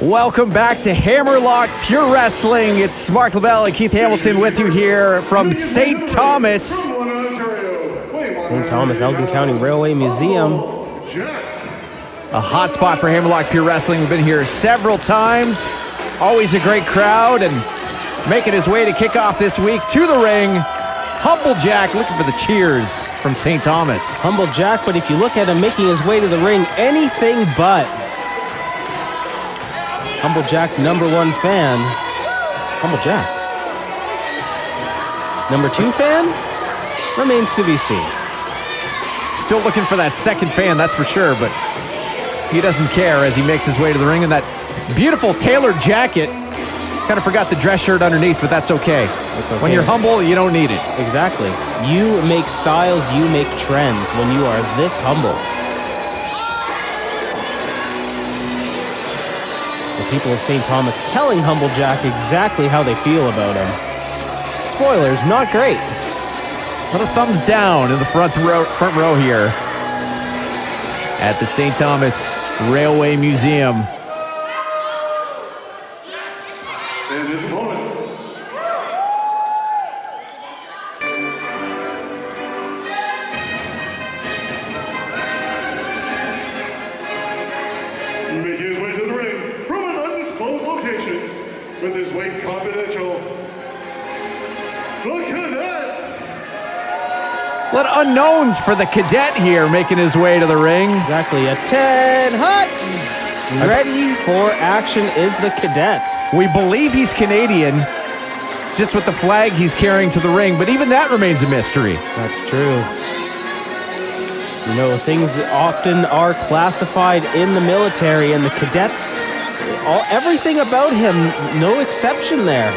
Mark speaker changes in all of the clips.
Speaker 1: Welcome back to Hammerlock Pure Wrestling. It's Mark LaBelle and Keith Hamilton with you here from St. Thomas.
Speaker 2: St. Thomas, Elgin County Railway Museum.
Speaker 1: A hot spot for Hammerlock Pure Wrestling. We've been here several times. Always a great crowd, and making his way to kick off this week to the ring, Humble Jack looking for the cheers from St. Thomas.
Speaker 2: Humble Jack, but if you look at him making his way to the ring, anything but. Humble Jack's number one fan, Humble Jack. Number two fan remains to be seen.
Speaker 1: Still looking for that second fan, that's for sure, but he doesn't care as he makes his way to the ring in that beautiful tailored jacket. Kind of forgot the dress shirt underneath, but that's okay.
Speaker 2: That's okay.
Speaker 1: When you're humble, you don't need it.
Speaker 2: Exactly. You make styles, you make trends when you are this humble. The people of St. Thomas telling Humble Jack exactly how they feel about him. Spoilers, not great.
Speaker 1: What a thumbs down in the front row here at the St. Thomas Railway Museum.
Speaker 3: And his opponent. Making his way to the ring from an undisclosed location with his weight confidential, the Cadet.
Speaker 1: What unknowns for the Cadet here making his way to the ring.
Speaker 2: Exactly, a 10 hut. Ready for action is the Cadet.
Speaker 1: We believe he's Canadian, just with the flag he's carrying to the ring, but even that remains a mystery.
Speaker 2: That's true. You know, things often are classified in the military, and the Cadets, everything about him, no exception there.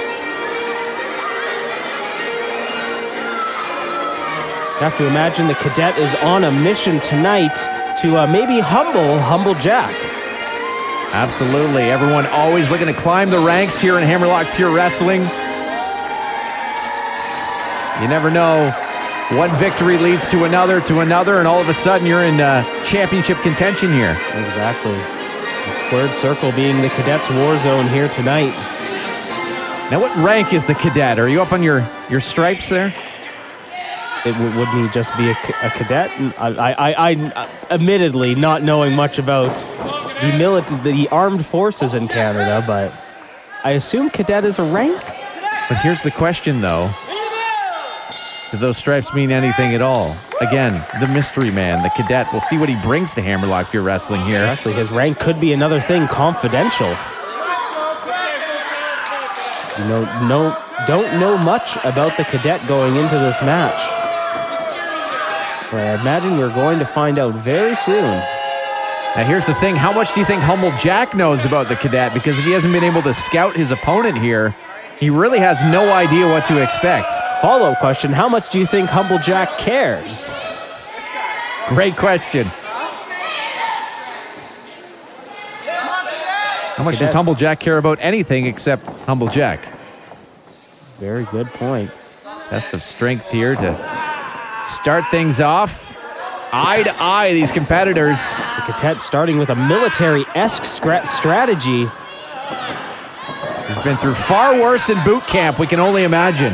Speaker 2: You have to imagine the Cadet is on a mission tonight to maybe Humble Jack.
Speaker 1: Absolutely. Everyone always looking to climb the ranks here in Hammerlock Pure Wrestling. You never know. One victory leads to another, and all of a sudden you're in championship contention here.
Speaker 2: Exactly. The squared circle being the Cadets' war zone here tonight.
Speaker 1: Now, what rank is the Cadet? Are you up on your stripes there?
Speaker 2: Wouldn't he just be a cadet? I admittedly not knowing much about the armed forces in Canada, but I assume cadet is a rank.
Speaker 1: But here's the question, though. Do those stripes mean anything at all? Again, the mystery man, the Cadet. We'll see what he brings to Hammerlock Pure Wrestling here.
Speaker 2: Exactly. His rank could be another thing, confidential. You know, don't know much about the Cadet going into this match. Well, I imagine we're going to find out very soon.
Speaker 1: Now here's the thing, how much do you think Humble Jack knows about the Cadet? Because if he hasn't been able to scout his opponent here, he really has no idea what to expect.
Speaker 2: Follow-up question, how much do you think Humble Jack cares?
Speaker 1: Great question. How much does Humble Jack care about anything except Humble Jack?
Speaker 2: Very good point.
Speaker 1: Test of strength here to start things off. Eye to eye, these competitors.
Speaker 2: The Cadet starting with a military-esque strategy.
Speaker 1: He's been through far worse in boot camp, we can only imagine.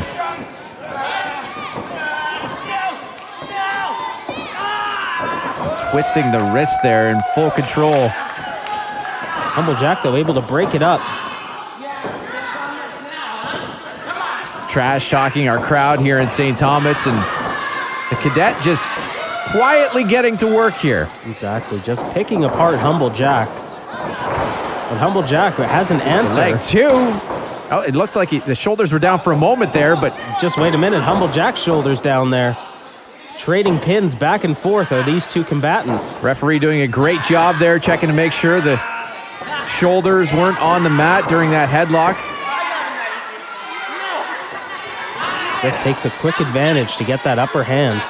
Speaker 1: Twisting the wrist there in full control.
Speaker 2: Humble Jack, though, able to break it up.
Speaker 1: Trash talking our crowd here in St. Thomas, and the Cadet just quietly getting to work here.
Speaker 2: Exactly, just picking apart Humble Jack. And Humble Jack has an answer.
Speaker 1: Leg two. Oh, it looked like the shoulders were down for a moment there, but
Speaker 2: just wait a minute. Humble Jack's shoulders down there. Trading pins back and forth are these two combatants.
Speaker 1: Referee doing a great job there, checking to make sure the shoulders weren't on the mat during that headlock.
Speaker 2: Just takes a quick advantage to get that upper hand.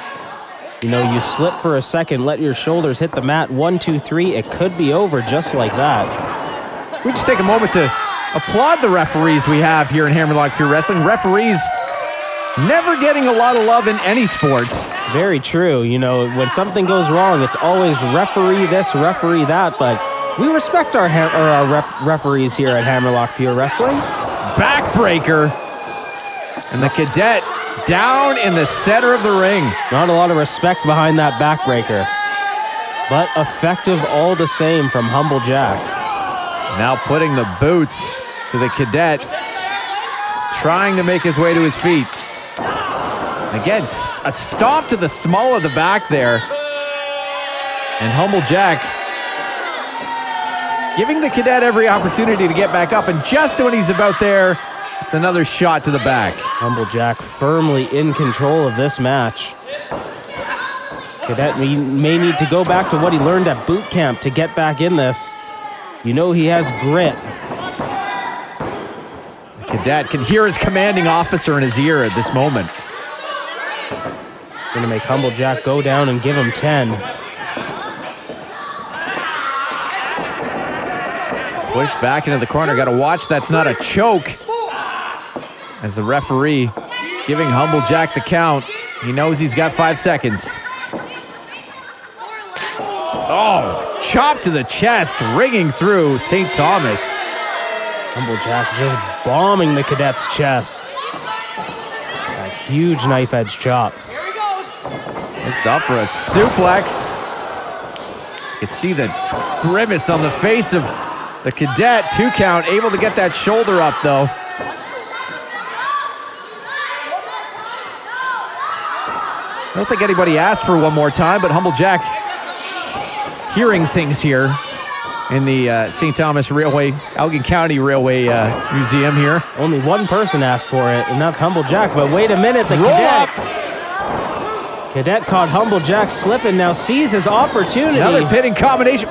Speaker 2: You know, you slip for a second, let your shoulders hit the mat. 1, 2, 3, it could be over just like that.
Speaker 1: We just take a moment to applaud the referees we have here in Hammerlock Pure Wrestling. Referees never getting a lot of love in any sports.
Speaker 2: Very true. You know, when something goes wrong, it's always referee this, referee that, but We respect our referees here at Hammerlock Pure Wrestling.
Speaker 1: Backbreaker. And the cadet down in the center of the ring.
Speaker 2: Not a lot of respect behind that backbreaker, but effective all the same from Humble Jack.
Speaker 1: Now putting the boots to the cadet, trying to make his way to his feet. Again, a stomp to the small of the back there. And Humble Jack giving the cadet every opportunity to get back up, and just when he's about there, it's another shot to the back.
Speaker 2: Humble Jack firmly in control of this match. Cadet may need to go back to what he learned at boot camp to get back in this. You know he has grit.
Speaker 1: The cadet can hear his commanding officer in his ear at this moment.
Speaker 2: Gonna make Humble Jack go down and give him 10.
Speaker 1: Push back into the corner. Got to watch that's not a choke. As the referee giving Humble Jack the count. He knows he's got 5 seconds. Oh, chop to the chest, ringing through St. Thomas.
Speaker 2: Humble Jack just bombing the cadet's chest. A huge knife edge chop.
Speaker 1: Looked up for a suplex. You can see the grimace on the face of the cadet. 2 count, able to get that shoulder up though. I don't think anybody asked for one more time, but Humble Jack hearing things here in the St. Thomas Railway, Elgin County Railway Museum here.
Speaker 2: Only one person asked for it, and that's Humble Jack. But wait a minute, the
Speaker 1: Roll
Speaker 2: cadet.
Speaker 1: up.
Speaker 2: Cadet caught Humble Jack slipping, now sees his opportunity.
Speaker 1: Another pitting combination.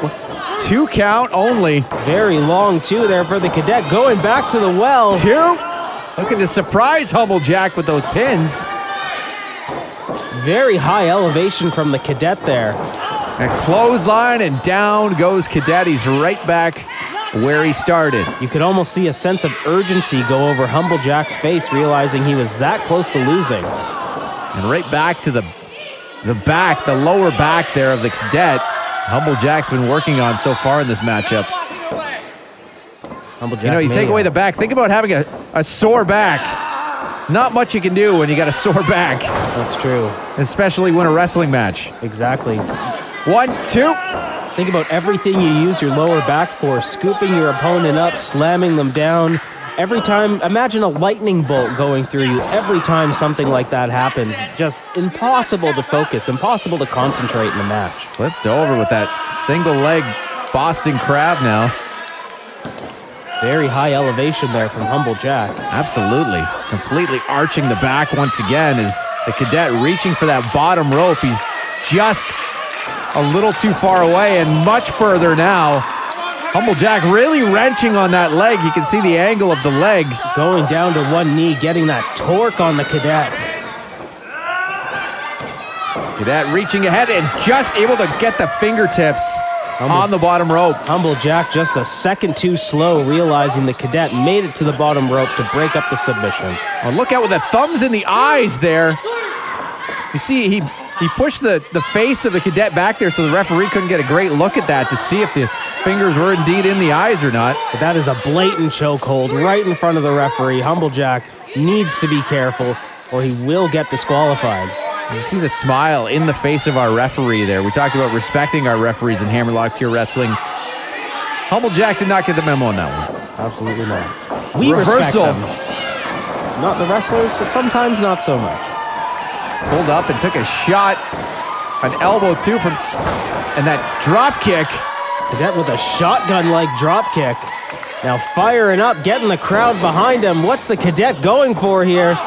Speaker 1: 2 count only.
Speaker 2: Very long two there for the cadet, going back to the well.
Speaker 1: 2. Looking to surprise Humble Jack with those pins.
Speaker 2: Very high elevation from the cadet there.
Speaker 1: A clothesline, and down goes Cadet. He's right back where he started.
Speaker 2: You could almost see a sense of urgency go over Humble Jack's face, realizing he was that close to losing.
Speaker 1: And right back to the back, the lower back there of the cadet. Humble Jack's been working on so far in this matchup.
Speaker 2: Humble Jack,
Speaker 1: You know, you take away the back. Think about having a sore back. Not much you can do when you got a sore back.
Speaker 2: That's true.
Speaker 1: Especially when a wrestling match.
Speaker 2: Exactly.
Speaker 1: 1, 2.
Speaker 2: Think about everything you use your lower back for, scooping your opponent up, slamming them down. Every time, imagine a lightning bolt going through you every time something like that happens. Just impossible to focus, impossible to concentrate in the match.
Speaker 1: Flipped over with that single leg Boston Crab now.
Speaker 2: Very high elevation there from Humble Jack.
Speaker 1: Absolutely. Completely arching the back once again as the cadet reaching for that bottom rope. He's just a little too far away and much further now. Humble Jack really wrenching on that leg. You can see the angle of the leg.
Speaker 2: Going down to one knee, getting that torque on the cadet.
Speaker 1: Cadet reaching ahead and just able to get the fingertips on the bottom rope.
Speaker 2: Humble Jack just a second too slow, realizing the cadet made it to the bottom rope to break up the submission.
Speaker 1: Oh, look out with the thumbs in the eyes there. You see, he pushed the face of the cadet back there so the referee couldn't get a great look at that to see if the fingers were indeed in the eyes or not.
Speaker 2: But that is a blatant chokehold right in front of the referee. Humble Jack needs to be careful or he will get disqualified.
Speaker 1: You see the smile in the face of our referee there. We talked about respecting our referees in Hammerlock Pure Wrestling. Humble Jack did not get the memo on that one.
Speaker 2: Absolutely not. We
Speaker 1: Reversal.
Speaker 2: respect them. Not the wrestlers, sometimes not so much.
Speaker 1: Pulled up and took a shot, an elbow too from, and that drop kick.
Speaker 2: Cadet with a shotgun-like drop kick. Now firing up, getting the crowd behind him. What's the cadet going for here?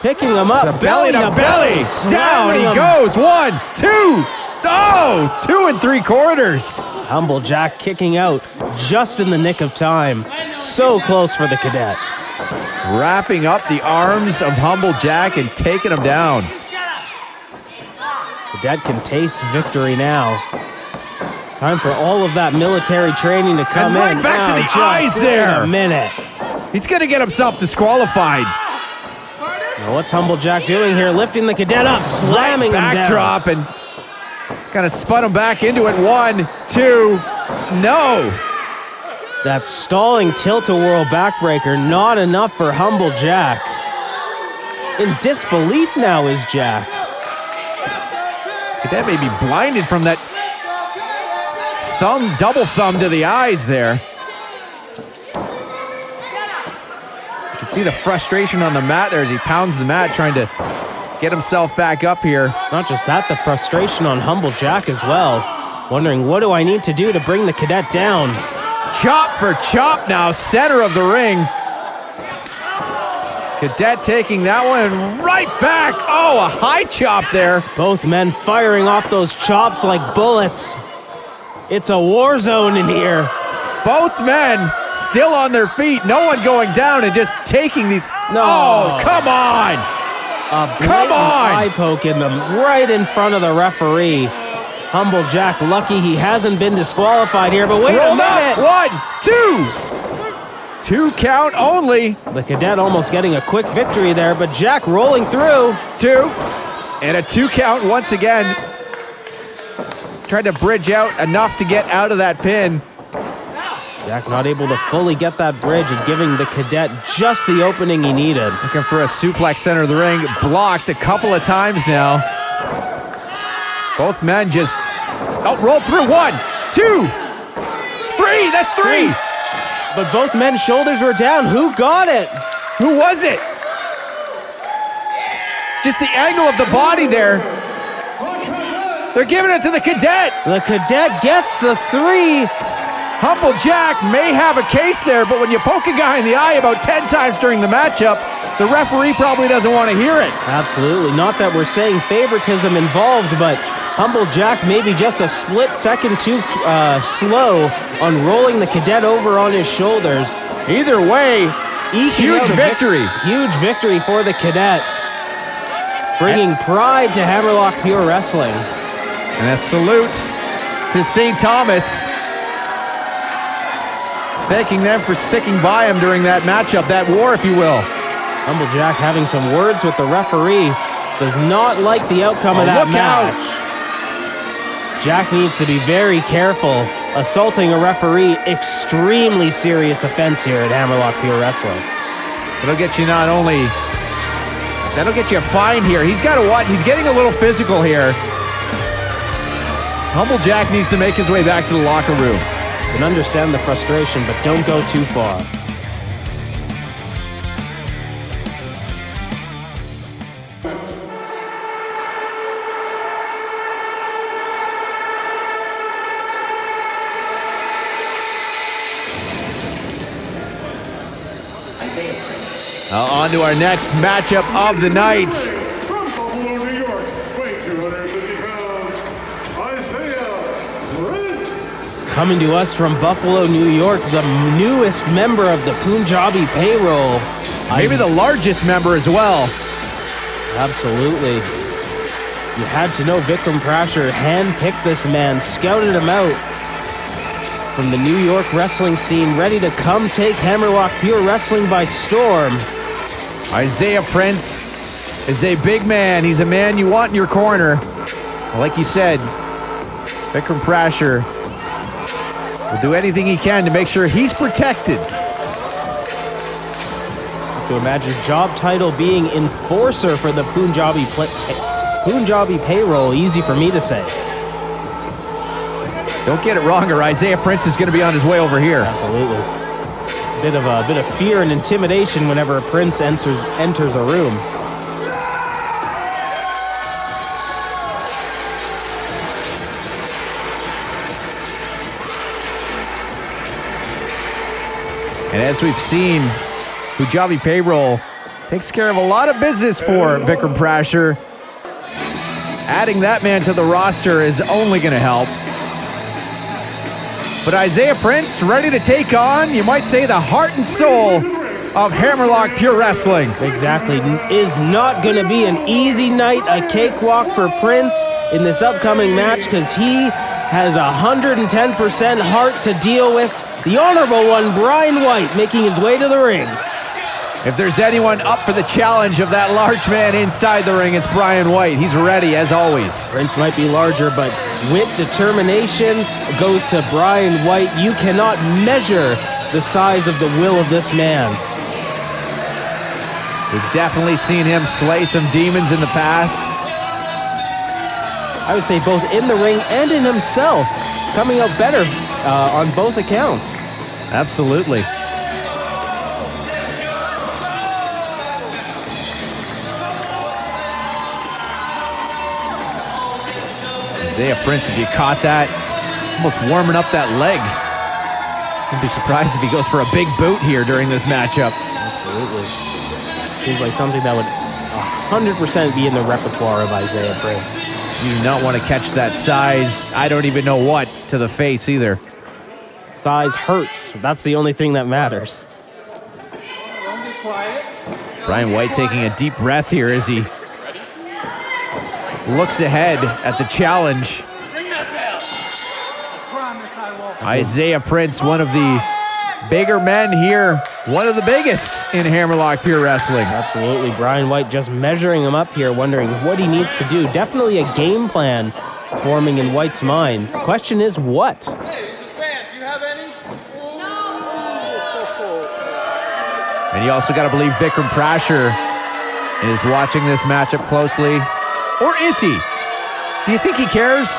Speaker 2: Picking him up.
Speaker 1: Belly to belly. Down he goes. 1, 2. Oh, 2 3/4.
Speaker 2: Humble Jack kicking out just in the nick of time. So close for the cadet.
Speaker 1: Wrapping up the arms of Humble Jack and taking him down.
Speaker 2: Cadet can taste victory now. Time for all of that military training to come
Speaker 1: And right
Speaker 2: in.
Speaker 1: back to
Speaker 2: Now,
Speaker 1: the
Speaker 2: just
Speaker 1: eyes there.
Speaker 2: wait a minute.
Speaker 1: He's going to get himself disqualified.
Speaker 2: Now what's Humble Jack doing here? Lifting the cadet up, slamming him down.
Speaker 1: Backdrop and kind of spun him back into it. 1, 2. No.
Speaker 2: That stalling tilt-a-whirl backbreaker, not enough for Humble Jack. In disbelief now is Jack.
Speaker 1: That may be blinded from that double thumb to the eyes there. You can see the frustration on the mat there as he pounds the mat, trying to get himself back up here.
Speaker 2: Not just that, the frustration on Humble Jack as well. Wondering, what do I need to do to bring the cadet down?
Speaker 1: Chop for chop now, center of the ring. Cadet taking that one right back. Oh, a high chop there.
Speaker 2: Both men firing off those chops like bullets. It's a war zone in here.
Speaker 1: Both men still on their feet. No one going down and just taking these.
Speaker 2: No.
Speaker 1: Oh, come on.
Speaker 2: A
Speaker 1: Come on.
Speaker 2: eye poke in them right in front of the referee. Humble Jack lucky he hasn't been disqualified here, but wait
Speaker 1: Rolled
Speaker 2: a minute.
Speaker 1: up. 1, 2. 2 count only.
Speaker 2: The cadet almost getting a quick victory there, but Jack rolling through.
Speaker 1: 2. And a 2 count once again. Tried to bridge out enough to get out of that pin.
Speaker 2: Jack not able to fully get that bridge and giving the cadet just the opening he needed.
Speaker 1: Looking for a suplex center of the ring. Blocked a couple of times now. Both men just roll through. 1, 2, 3. That's 3.
Speaker 2: But both men's shoulders were down. Who got it?
Speaker 1: Who was it? Just the angle of the body there. They're giving it to the cadet.
Speaker 2: The cadet gets the 3.
Speaker 1: Humble Jack may have a case there, but when you poke a guy in the eye about 10 times during the matchup, the referee probably doesn't want to hear it.
Speaker 2: Absolutely. Not that we're saying favoritism involved, but Humble Jack maybe just a split second too slow on rolling the cadet over on his shoulders.
Speaker 1: Either way, huge victory.
Speaker 2: Huge victory for the cadet. Bringing pride to Hammerlock Pure Wrestling.
Speaker 1: And a salute to St. Thomas. Thanking them for sticking by him during that matchup, that war, if you will.
Speaker 2: Humble Jack having some words with the referee. Does not like the outcome of that
Speaker 1: look
Speaker 2: match.
Speaker 1: Out.
Speaker 2: Jack needs to be very careful. Assaulting a referee, extremely serious offense here at Hammerlock Pure Wrestling.
Speaker 1: It'll get you that'll get you a fine here. He's got to watch. He's getting a little physical here. Humble Jack needs to make his way back to the locker room.
Speaker 2: Can understand the frustration, but don't go too far.
Speaker 1: On to our next matchup of the night.
Speaker 3: From Buffalo, New York, weighing 250 pounds, Isaiah Prince.
Speaker 2: Coming to us from Buffalo, New York, the newest member of the Punjabi payroll.
Speaker 1: Maybe the largest member as well.
Speaker 2: Absolutely. You had to know Vikram Prasher handpicked this man, scouted him out from the New York wrestling scene, ready to come take Hammerlock Pure Wrestling by storm.
Speaker 1: Isaiah Prince is a big man. He's a man you want in your corner. Like you said, Vikram Prasher will do anything he can to make sure he's protected.
Speaker 2: To imagine job title being enforcer for the Punjabi payroll, easy for me to say.
Speaker 1: Don't get it wrong, or Isaiah Prince is going to be on his way over here.
Speaker 2: Absolutely. Bit of fear and intimidation whenever a prince enters a room.
Speaker 1: And as we've seen, Punjabi Payroll takes care of a lot of business for Vikram Prasher. Adding that man to the roster is only going to help. But Isaiah Prince ready to take on, you might say, the heart and soul of Hammerlock Pure Wrestling.
Speaker 2: Exactly. Is not going to be an easy night, a cakewalk for Prince in this upcoming match, because he has 110% heart to deal with. The honorable one, Brian White, making his way to the ring.
Speaker 1: If there's anyone up for the challenge of that large man inside the ring, it's Brian White. He's ready, as always.
Speaker 2: Prince might be larger, but wit, determination goes to Brian White. You cannot measure the size of the will of this man.
Speaker 1: We've definitely seen him slay some demons in the past.
Speaker 2: I would say both in the ring and in himself, coming out better on both accounts.
Speaker 1: Absolutely. Isaiah Prince, if you caught that, almost warming up that leg. I'd be surprised if he goes for a big boot here during this matchup.
Speaker 2: Absolutely. Seems like something that would 100% be in the repertoire of Isaiah Prince.
Speaker 1: You do not want to catch that size, I don't even know what, to the face either.
Speaker 2: Size hurts. That's the only thing that matters.
Speaker 1: Brian White taking a deep breath here as he looks ahead at the challenge. Isaiah Prince, one of the bigger men here, one of the biggest in Hammerlock Pure Wrestling.
Speaker 2: Absolutely. Brian White just measuring him up here, wondering what he needs to do. Definitely a game plan forming in White's mind. The question is what?
Speaker 4: Hey, he's a fan. Do you have any?
Speaker 1: And you also got to believe Vikram Prasher is watching this matchup closely. Or is he? Do you think he cares?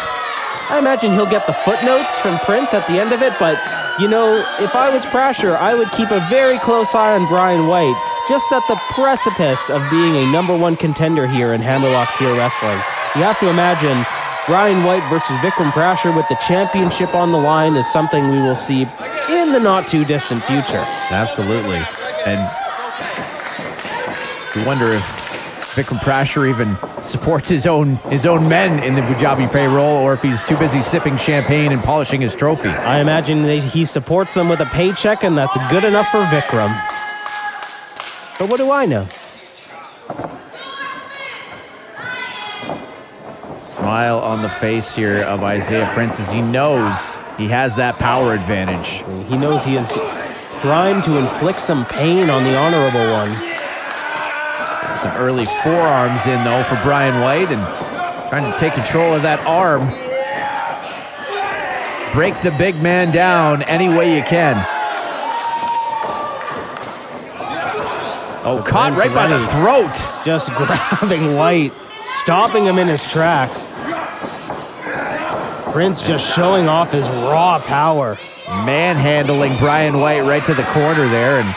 Speaker 2: I imagine he'll get the footnotes from Prince at the end of it, but, you know, if I was Prasher, I would keep a very close eye on Brian White, just at the precipice of being a #1 contender here in Hammerlock Pure Wrestling. You have to imagine Brian White versus Vikram Prasher with the championship on the line is something we will see in the not-too-distant future.
Speaker 1: Absolutely. And you wonder if Vikram Prasher even supports his own men in the Punjabi payroll, or if he's too busy sipping champagne and polishing his trophy.
Speaker 2: I imagine he supports them with a paycheck, and that's good enough for Vikram. But what do I know?
Speaker 1: Smile on the face here of Isaiah Prince as he knows he has that power advantage.
Speaker 2: He knows he is primed to inflict some pain on the Honorable One.
Speaker 1: Some early forearms in, though, for Brian White, and trying to take control of that arm. Break the big man down any way you can. Oh, caught right by the throat.
Speaker 2: Just grabbing White, stopping him in his tracks. Prince just showing off his raw power.
Speaker 1: Manhandling Brian White right to the corner there, and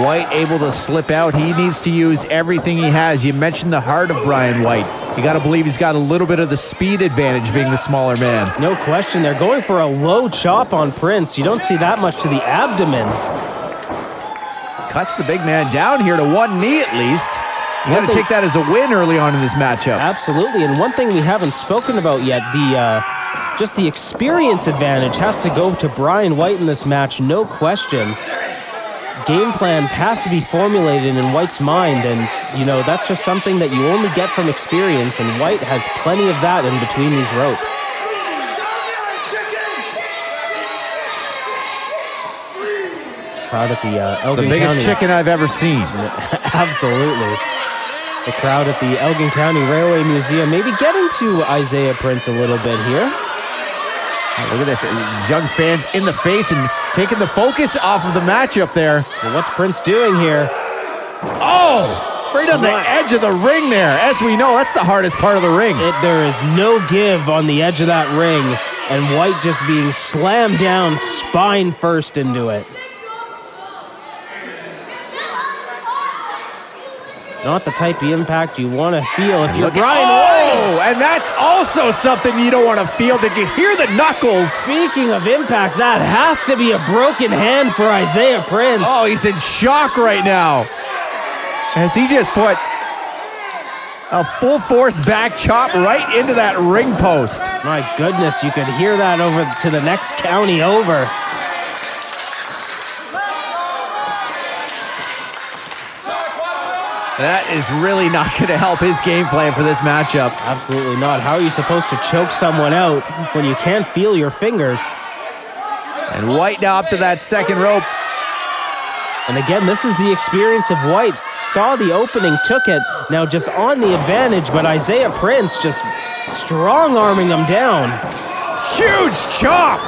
Speaker 1: White able to slip out. He needs to use everything he has. You mentioned the heart of Brian White. You got to believe he's got a little bit of the speed advantage being the smaller man.
Speaker 2: No question. They're going for a low chop on Prince. You don't see that much to the abdomen.
Speaker 1: Cuts the big man down here to one knee at least. You got to take that as a win early on in this matchup.
Speaker 2: Absolutely. And one thing we haven't spoken about yet, just the experience advantage has to go to Brian White in this match, no question. Game plans have to be formulated in White's mind, and, you know, that's just something that you only get from experience, and White has plenty of that in between these ropes. Crowd at the Elgin
Speaker 1: The biggest
Speaker 2: County.
Speaker 1: chicken I've ever seen.
Speaker 2: Absolutely. The crowd at the Elgin County Railway Museum maybe getting to Isaiah Prince a little bit here.
Speaker 1: Look at this. These young fans in the face and taking the focus off of the matchup there.
Speaker 2: Well, what's Prince doing here?
Speaker 1: Oh! Right on the edge of the ring there. As we know, that's the hardest part of the ring.
Speaker 2: There is no give on the edge of that ring, and White just being slammed down spine first into it. Not the type of impact you want to feel if you're Brian White.
Speaker 1: Oh, and that's also something you don't want to feel. Did you hear the knuckles?
Speaker 2: Speaking of impact, that has to be a broken hand for Isaiah Prince.
Speaker 1: Oh, he's in shock right now. As he just put a full force back chop right into that ring post.
Speaker 2: My goodness, you could hear that over to the next county over.
Speaker 1: That is really not going to help his game plan for this matchup.
Speaker 2: Absolutely not. How are you supposed to choke someone out when you can't feel your fingers?
Speaker 1: And White now up to that second rope.
Speaker 2: And again, this is the experience of White. Saw the opening, took it, now just on the advantage, but Isaiah Prince just strong-arming him down.
Speaker 1: Huge chop!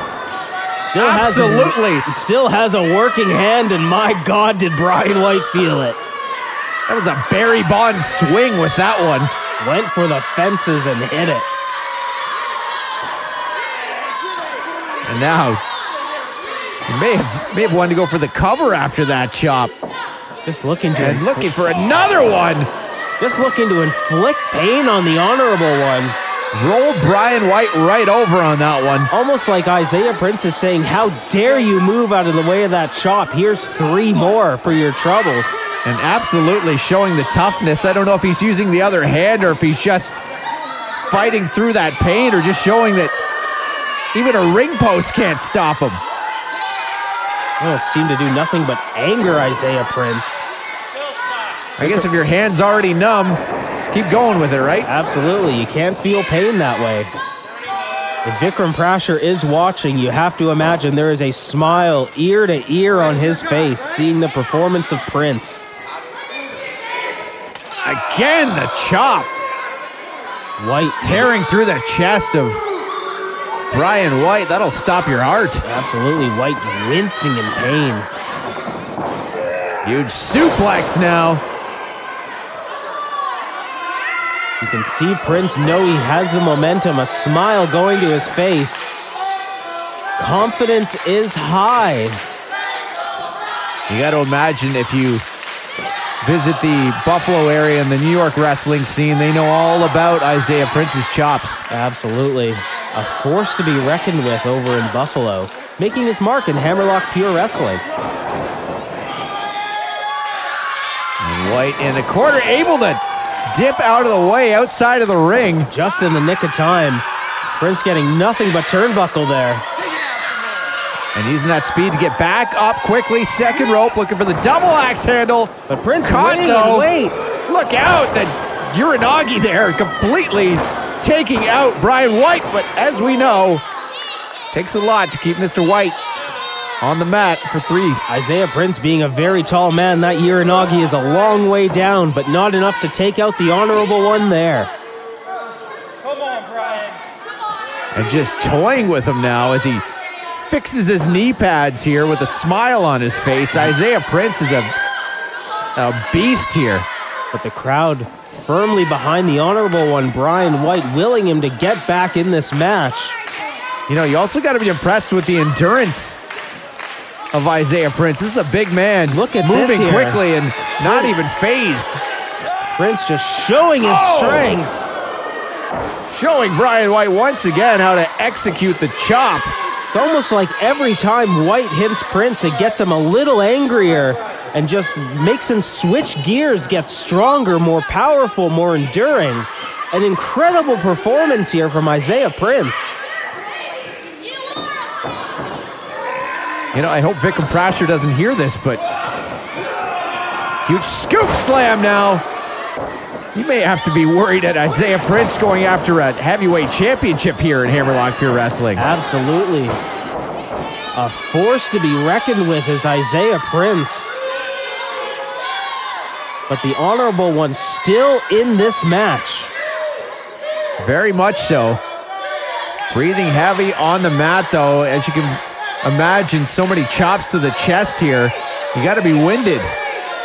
Speaker 1: Absolutely.
Speaker 2: Still has a working hand, and my God, did Brian White feel it.
Speaker 1: That was a Barry Bonds swing with that one.
Speaker 2: Went for the fences and hit it.
Speaker 1: And now, he may have wanted to go for the cover after that chop.
Speaker 2: Just looking to
Speaker 1: And looking for another one.
Speaker 2: Just looking to inflict pain on the honorable one.
Speaker 1: Rolled Brian White right over on that one.
Speaker 2: Almost like Isaiah Prince is saying, how dare you move out of the way of that chop? Here's 3 more for your troubles.
Speaker 1: And absolutely showing the toughness. I don't know if he's using the other hand or if he's just fighting through that pain or just showing that even a ring post can't stop him.
Speaker 2: Well, seem to do nothing but anger Isaiah Prince.
Speaker 1: I guess if your hand's already numb, keep going with it, right?
Speaker 2: Absolutely. You can't feel pain that way. If Vikram Prasher is watching, you have to imagine there is a smile ear to ear on his face, seeing the performance of Prince.
Speaker 1: Again, the chop.
Speaker 2: White
Speaker 1: Tearing through the chest of Brian White. That'll stop your heart.
Speaker 2: Absolutely. White wincing in pain.
Speaker 1: Huge suplex now.
Speaker 2: You can see Prince know he has the momentum, a smile going to his face. Confidence is high.
Speaker 1: You got to imagine if you visit the Buffalo area and the New York wrestling scene, they know all about Isaiah Prince's chops.
Speaker 2: Absolutely. A force to be reckoned with over in Buffalo, making his mark in Hammerlock Pure Wrestling.
Speaker 1: And White in the corner, able to dip out of the way outside of the ring.
Speaker 2: Just in the nick of time. Prince getting nothing but turnbuckle there.
Speaker 1: And using that speed to get back up quickly. Second rope, looking for the double axe handle.
Speaker 2: But Prince,
Speaker 1: Caught
Speaker 2: wait,
Speaker 1: though.
Speaker 2: wait.
Speaker 1: Look out, the Uranagi there completely taking out Brian White. But as we know, takes a lot to keep Mr. White on the mat for 3.
Speaker 2: Isaiah Prince being a very tall man, that Uranagi is a long way down, but not enough to take out the honorable one there.
Speaker 4: Come on, Brian.
Speaker 1: And just toying with him now as he fixes his knee pads here with a smile on his face. Isaiah Prince is a beast here.
Speaker 2: But the crowd firmly behind the honorable one, Brian White, willing him to get back in this match.
Speaker 1: You know, you also got to be impressed with the endurance of Isaiah Prince. This is a big man.
Speaker 2: Look at
Speaker 1: moving
Speaker 2: this here.
Speaker 1: quickly and not even phased.
Speaker 2: Prince just showing his strength.
Speaker 1: Showing Brian White once again how to execute the chop.
Speaker 2: It's almost like every time White hits Prince, it gets him a little angrier and just makes him switch gears, get stronger, more powerful, more enduring. An incredible performance here from Isaiah Prince.
Speaker 1: You know, I hope Vikram Prasher doesn't hear this, but huge scoop slam now. You may have to be worried at Isaiah Prince going after a heavyweight championship here in Hammerlock Pure Wrestling.
Speaker 2: Absolutely. A force to be reckoned with is Isaiah Prince. But the honorable one still in this match.
Speaker 1: Very much so. Breathing heavy on the mat, though, as you can imagine, so many chops to the chest here. You got to be winded.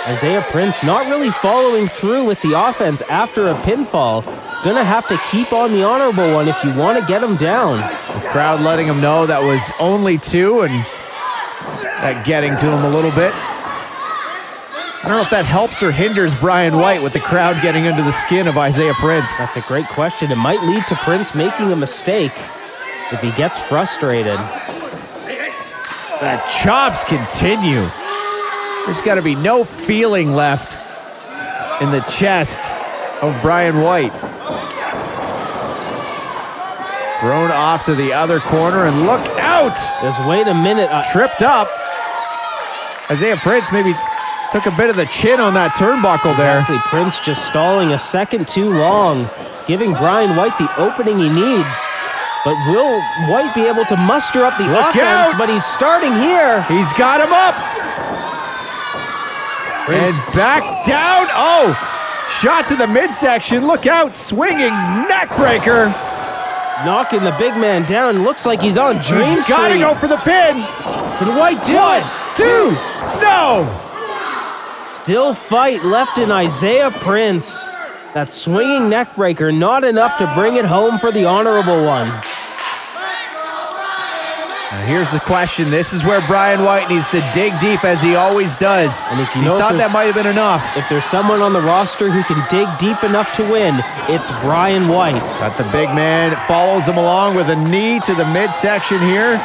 Speaker 2: Isaiah Prince not really following through with the offense after a pinfall. Gonna have to keep on the honorable one if you want to get him down.
Speaker 1: The crowd letting him know that was only 2 and that getting to him a little bit. I don't know if that helps or hinders Brian White with the crowd getting under the skin of Isaiah Prince.
Speaker 2: That's a great question. It might lead to Prince making a mistake if he gets frustrated.
Speaker 1: The chops continue. There's got to be no feeling left in the chest of Brian White. Thrown off to the other corner, and look out!
Speaker 2: Just wait a minute.
Speaker 1: Tripped up. Isaiah Prince maybe took a bit of the chin on that turnbuckle there.
Speaker 2: Exactly. Prince just stalling a second too long, giving Brian White the opening he needs. But will White be able to muster up the offense?
Speaker 1: Out.
Speaker 2: But he's starting here.
Speaker 1: He's got him up. And back down. Oh, shot to the midsection. Look out, swinging neck breaker.
Speaker 2: Knocking the big man down. Looks like he's on Dream
Speaker 1: He's got to
Speaker 2: Street.
Speaker 1: go for the pin.
Speaker 2: Can White do
Speaker 1: One,
Speaker 2: it?
Speaker 1: two, no.
Speaker 2: Still fight left in Isaiah Prince. That swinging neck breaker, not enough to bring it home for the honorable one.
Speaker 1: Now here's the question. This is where Brian White needs to dig deep, as he always does.
Speaker 2: And if you
Speaker 1: He
Speaker 2: know if
Speaker 1: thought
Speaker 2: there's-
Speaker 1: that might have been enough.
Speaker 2: If there's someone on the roster who can dig deep enough to win, it's Brian White.
Speaker 1: Got the big man, follows him along with a knee to the midsection here.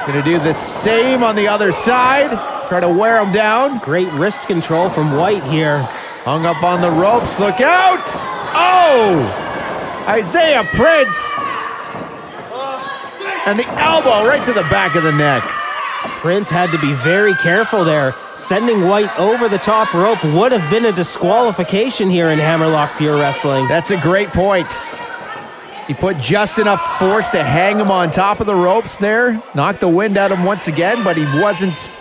Speaker 1: Gonna do the same on the other side. Try to wear him down.
Speaker 2: Great wrist control from White here.
Speaker 1: Hung up on the ropes, look out! Oh! Isaiah Prince! And the elbow right to the back of the neck.
Speaker 2: Prince had to be very careful there. Sending White over the top rope would have been a disqualification here in Hammerlock Pure Wrestling.
Speaker 1: That's a great point. He put just enough force to hang him on top of the ropes there. Knocked the wind out of him once again, but he wasn't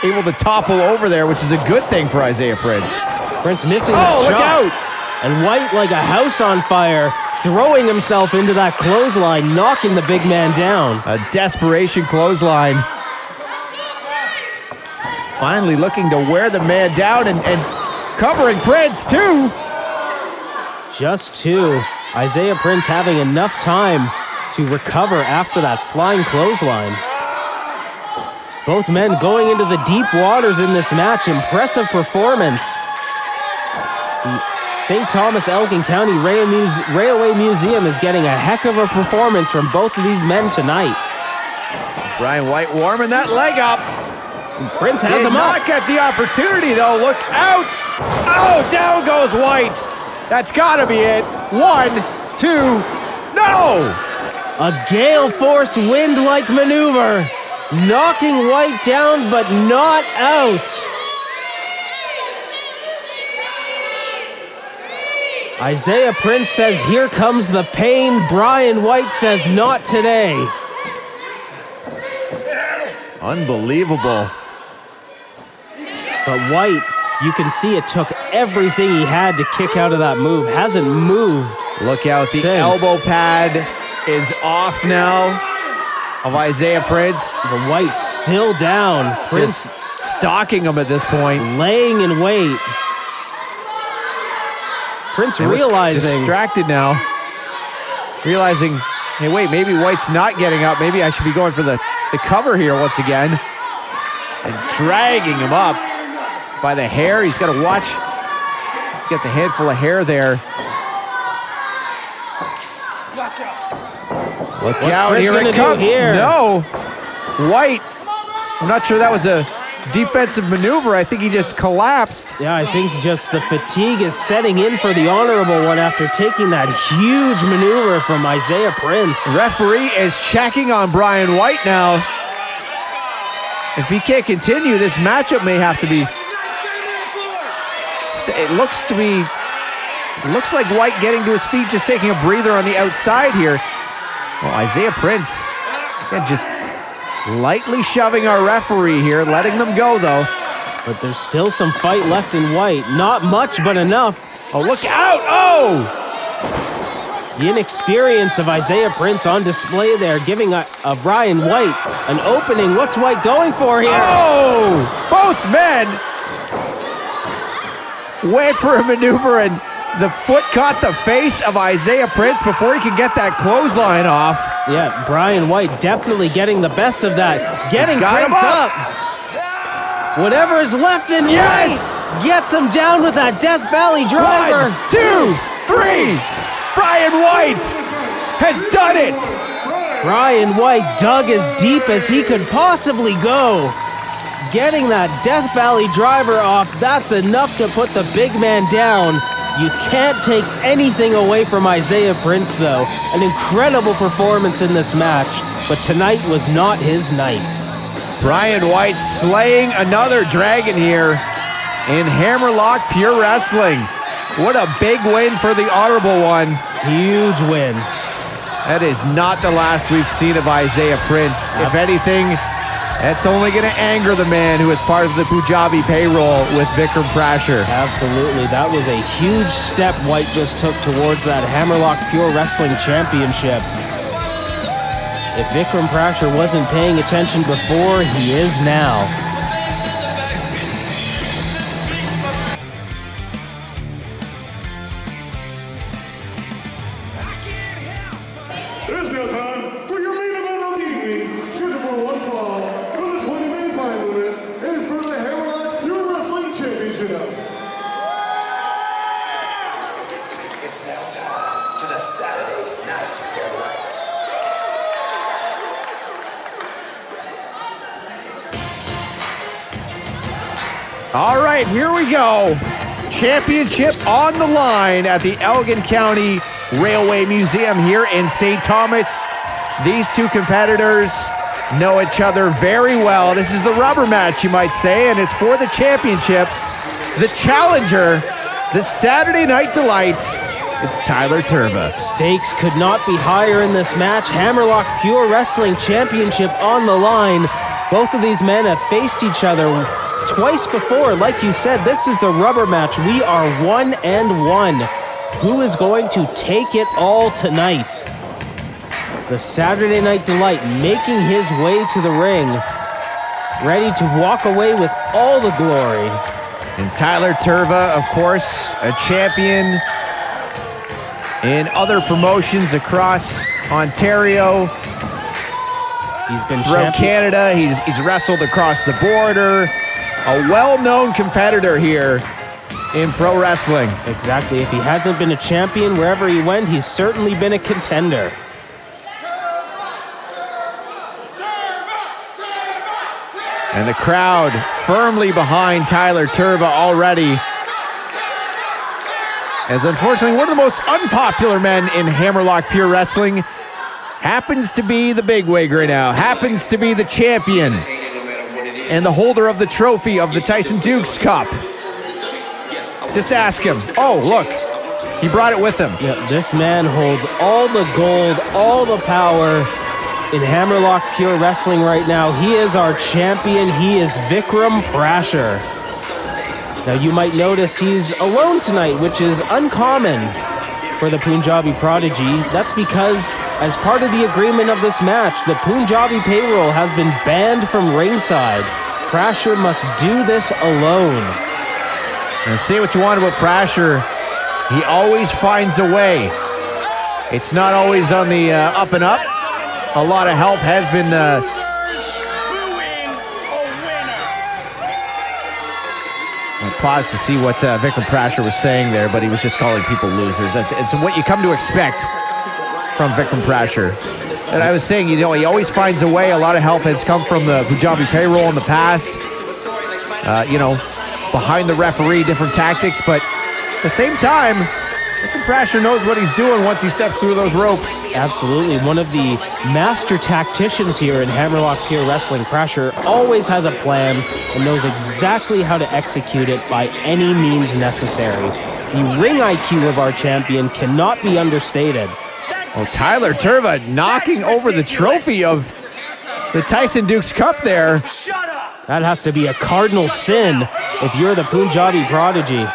Speaker 1: able to topple over there, which is a good thing for Isaiah Prince.
Speaker 2: Prince missing that
Speaker 1: Oh, look
Speaker 2: shot.
Speaker 1: out!
Speaker 2: And White, like a house on fire, throwing himself into that clothesline, knocking the big man down.
Speaker 1: A desperation clothesline. Finally looking to wear the man down and covering Prince too.
Speaker 2: Just two. Isaiah Prince having enough time to recover after that flying clothesline. Both men going into the deep waters in this match. Impressive performance. The St. Thomas Elgin County Railway Museum is getting a heck of a performance from both of these men tonight.
Speaker 1: Brian White warming that leg up.
Speaker 2: Prince has
Speaker 1: Did
Speaker 2: him
Speaker 1: not
Speaker 2: up.
Speaker 1: get the opportunity though. Look out! Oh, down goes White. That's gotta be it. 1, 2, no!
Speaker 2: A gale force wind-like maneuver. Knocking White down, but not out. Isaiah Prince says, "Here comes the pain." Brian White says, "Not today."
Speaker 1: Unbelievable.
Speaker 2: But White, you can see it took everything he had to kick out of that move. Hasn't moved.
Speaker 1: Look out, the
Speaker 2: Since.
Speaker 1: elbow pad is off now of Isaiah Prince.
Speaker 2: But White's still down. Prince
Speaker 1: Just stalking him at this point.
Speaker 2: laying in wait. Prince
Speaker 1: He was
Speaker 2: realizing
Speaker 1: distracted now. Realizing, hey, wait, maybe White's not getting up. Maybe I should be going for the cover here once again. And dragging him up by the hair. He's got to watch. He gets a handful of hair there. Look out,
Speaker 2: Prince
Speaker 1: here
Speaker 2: gonna
Speaker 1: it
Speaker 2: do
Speaker 1: comes.
Speaker 2: here?
Speaker 1: No. White. I'm not sure that was a defensive maneuver. I think he just collapsed.
Speaker 2: Yeah, I think just the fatigue is setting in for the honorable one after taking that huge maneuver from Isaiah Prince.
Speaker 1: Referee is checking on Brian White now. If he can't continue, this matchup may have to be. It looks like White getting to his feet, just taking a breather on the outside here. Well, Isaiah Prince, again, just lightly shoving our referee here, letting them go though.
Speaker 2: But there's still some fight left in White. Not much, but enough.
Speaker 1: Oh, look out! Oh!
Speaker 2: The inexperience of Isaiah Prince on display there, giving a Brian White an opening. What's White going for here?
Speaker 1: Oh! Both men went for a maneuver and the foot caught the face of Isaiah Prince before he could get that clothesline off.
Speaker 2: Yeah, Brian White definitely getting the best of that. Getting
Speaker 1: got him
Speaker 2: Prince
Speaker 1: up.
Speaker 2: up. Whatever is left in
Speaker 1: Yes!
Speaker 2: White gets him down with that Death Valley driver.
Speaker 1: 1, 2, 3! Brian White has done it!
Speaker 2: Brian White dug as deep as he could possibly go. Getting that Death Valley driver off, that's enough to put the big man down. You can't take anything away from Isaiah Prince, though. An incredible performance in this match, but tonight was not his night.
Speaker 1: Brian White slaying another dragon here in Hammerlock Pure Wrestling. What a big win for the honorable one.
Speaker 2: Huge win.
Speaker 1: That is not the last we've seen of Isaiah Prince. If anything, That's only going to anger the man who is part of the Punjabi payroll with Vikram Prasher.
Speaker 2: Absolutely. That was a huge step White just took towards that Hammerlock Pure Wrestling Championship. If Vikram Prasher wasn't paying attention before, he is now.
Speaker 3: It is now time for your main event of the evening. Scheduled for one fall with a 20-minute time limit. It is for the Hammerlock Pure Wrestling Championship.
Speaker 5: It's now time for the Saturday Night Delight.
Speaker 1: All right, here we go. Championship on the line at the Elgin County Railway Museum here in St. Thomas. These two competitors know each other very well. This is the rubber match, you might say, and it's for the championship. The challenger, the Saturday Night Delight, it's Tyler Turva.
Speaker 2: Stakes could not be higher in this match. Hammerlock Pure Wrestling Championship on the line. Both of these men have faced each other twice before. Like you said, this is the rubber match. We are 1-1. Who is going to take it all tonight? The Saturday Night Delight making his way to the ring, ready to walk away with all the glory.
Speaker 1: And Tyler Turva, of course, a champion in other promotions across Ontario.
Speaker 2: He's been
Speaker 1: Throughout Canada, he's wrestled across the border. A well-known competitor here in pro wrestling.
Speaker 2: Exactly. If he hasn't been a champion wherever he went, he's certainly been a contender.
Speaker 1: And the crowd firmly behind Tyler Turva already. As unfortunately, one of the most unpopular men in Hammerlock Pure Wrestling happens to be the bigwig right now, happens to be the champion and the holder of the trophy of the Tyson Dukes Cup. Just ask him. Oh, look, he brought it with him.
Speaker 2: Yeah, this man holds all the gold, all the power in Hammerlock Pure Wrestling right now. He is our champion. He is Vikram Prasher. Now, you might notice he's alone tonight, which is uncommon for the Punjabi Prodigy. That's because, as part of the agreement of this match, the Punjabi payroll has been banned from ringside. Prasher must do this alone.
Speaker 1: Now, say what you want about Prasher, he always finds a way. It's not always on the up and up. A lot of help has been pause to see what Vikram Prasher was saying there, but he was just calling people losers. It's what you come to expect from Vikram Prasher. And I was saying, he always finds a way. A lot of help has come from the Punjabi payroll in the past. Behind the referee, different tactics, but at the same time, Vikram Prasher knows what he's doing once he steps through those ropes.
Speaker 2: Absolutely. One of the master tacticians here in Hammerlock Pure Wrestling. Prasher always has a plan and knows exactly how to execute it by any means necessary. The ring IQ of our champion cannot be understated.
Speaker 1: Oh, Tyler Turva knocking over the trophy of the Tyson Dukes Cup there.
Speaker 2: That has to be a cardinal sin if you're the Punjabi Prodigy.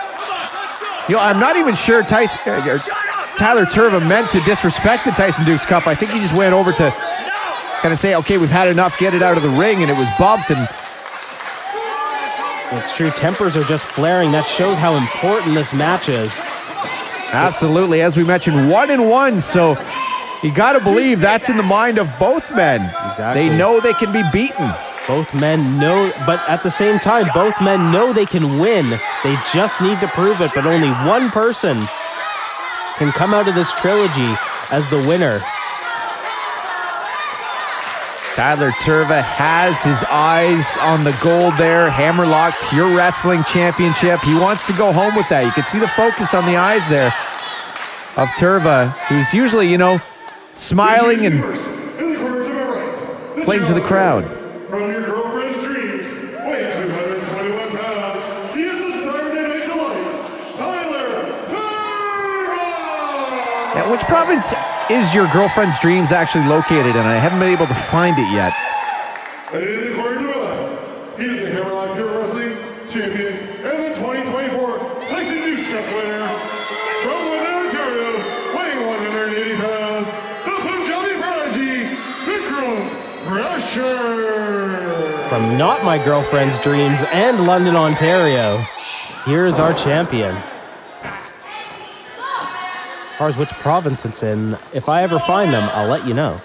Speaker 1: I'm not even sure Tyler Turva meant to disrespect the Tyson Dukes Cup. I think he just went over to kind of say, okay, we've had enough, get it out of the ring, and it was bumped. And
Speaker 2: it's true, tempers are just flaring. That shows how important this match is.
Speaker 1: Absolutely, as we mentioned, 1-1, so you got to believe that's in the mind of both men.
Speaker 2: Exactly.
Speaker 1: They know they can be beaten.
Speaker 2: Both men know, but at the same time, both men know they can win. They just need to prove it, but only one person can come out of this trilogy as the winner.
Speaker 1: Tyler Turva has his eyes on the gold there. Hammerlock Pure Wrestling Championship. He wants to go home with that. You can see the focus on the eyes there of Turva, who's usually, smiling and playing to the crowd.
Speaker 3: From your girlfriend's dreams, weighing 221 pounds, he is the Saturday Night Delight, Tyler Turva!
Speaker 1: Now, which province is your girlfriend's dreams actually located in? I haven't been able to find it yet.
Speaker 3: And according to champion and the 2024 Tyson Dukes Cup winner from London, Ontario, weighing 180 pounds, the Punjabi Prodigy, Vikram Prasher.
Speaker 2: From Not My Girlfriend's Dreams and London, Ontario, here's our champion. As far as which province it's in, if I ever find them, I'll let you know.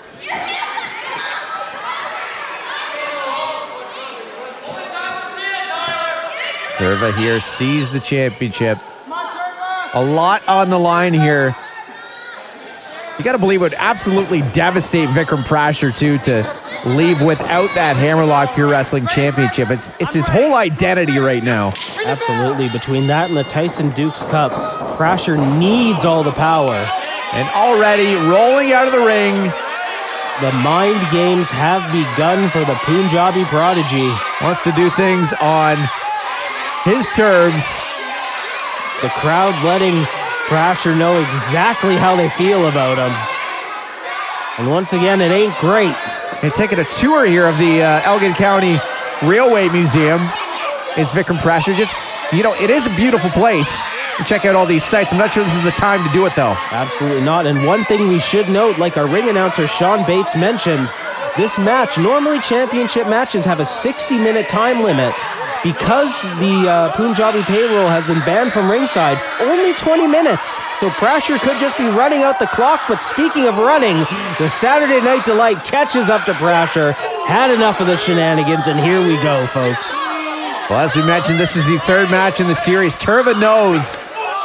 Speaker 1: Turva here sees the championship. A lot on the line here. You got to believe it would absolutely devastate Vikram Prasher, too, to leave without that Hammerlock Pure Wrestling Championship. It's his whole identity right now.
Speaker 2: Absolutely. Between that and the Tyson Dukes Cup, Prasher needs all the power.
Speaker 1: And already rolling out of the ring.
Speaker 2: The mind games have begun for the Punjabi Prodigy.
Speaker 1: Wants to do things on his terms.
Speaker 2: The crowd letting Prasher know exactly how they feel about him. And once again, it ain't great.
Speaker 1: And taking a tour here of the Elgin County Railway Museum. It's Vikram Prasher. Just, it is a beautiful place. You check out all these sites. I'm not sure this is the time to do it, though.
Speaker 2: Absolutely not. And one thing we should note, like our ring announcer Sean Bates mentioned, this match, normally championship matches have a 60-minute time limit. Because the Punjabi payroll has been banned from ringside, only 20 minutes. So Prasher could just be running out the clock. But speaking of running, the Saturday Night Delight catches up to Prasher. Had enough of the shenanigans, and here we go, folks.
Speaker 1: Well, as we mentioned, this is the third match in the series. Turva knows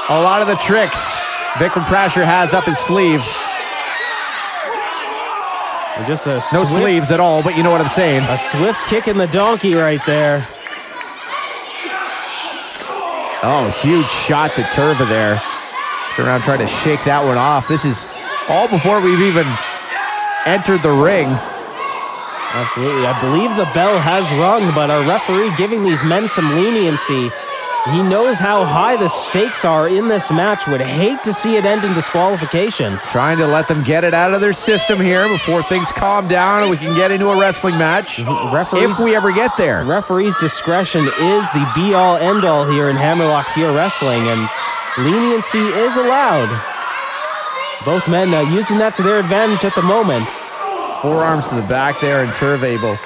Speaker 1: a lot of the tricks Vikram Prasher has up his sleeve.
Speaker 2: Just a
Speaker 1: no sleeves at all, but you know what I'm saying.
Speaker 2: A swift kick in the donkey right there.
Speaker 1: Oh, huge shot to Turva there. Turn around, trying to shake that one off. This is all before we've even entered the ring.
Speaker 2: Absolutely. I believe the bell has rung, but our referee giving these men some leniency. He knows how high the stakes are in this match. Would hate to see it end in disqualification.
Speaker 1: Trying to let them get it out of their system here before things calm down and we can get into a wrestling match. If we ever get there.
Speaker 2: Referee's discretion is the be-all, end-all here in Hammerlock Pure Wrestling, and leniency is allowed. Both men using that to their advantage at the moment.
Speaker 1: Forearms to the back there, and Turva able.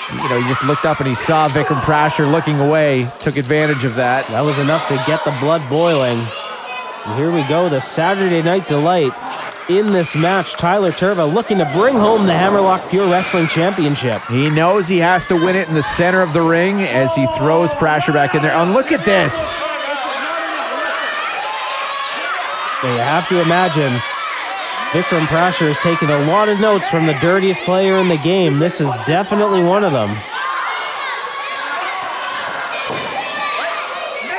Speaker 1: He just looked up and he saw Vikram Prasher looking away, took advantage of that.
Speaker 2: That was enough to get the blood boiling. And here we go, the Saturday Night Delight in this match. Tyler Turva looking to bring home the Hammerlock Pure Wrestling Championship.
Speaker 1: He knows he has to win it in the center of the ring as he throws Prasher back in there. And look at this.
Speaker 2: You have to imagine Vikram Prasher has taken a lot of notes from the dirtiest player in the game. This is definitely one of them.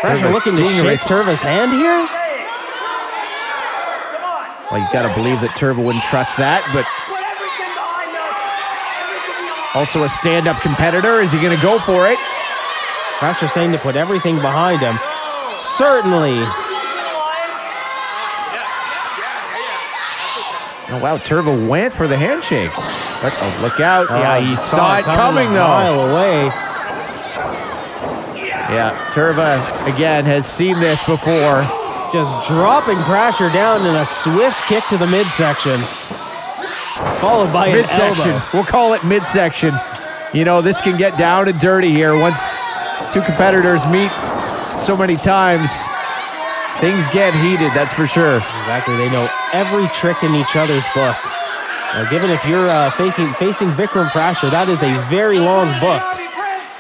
Speaker 2: Prasher looking to shake Turva's hand here?
Speaker 1: Well, you got to believe that Turva wouldn't trust that, but also a stand-up competitor. Is he going to go for it?
Speaker 2: Prasher saying to put everything behind him. Certainly.
Speaker 1: Oh, wow, Turva went for the handshake. Look out. Yeah, he saw it coming, though.
Speaker 2: A mile away.
Speaker 1: Yeah, Turva, again, has seen this before.
Speaker 2: Just dropping Prasher down in a swift kick to the midsection. Followed by
Speaker 1: midsection.
Speaker 2: An elbow.
Speaker 1: We'll call it midsection. This can get down and dirty here. Once two competitors meet so many times, things get heated, that's for sure.
Speaker 2: Exactly. They know every trick in each other's book. Now, given if you're facing Vikram Prasher, that is a very long book.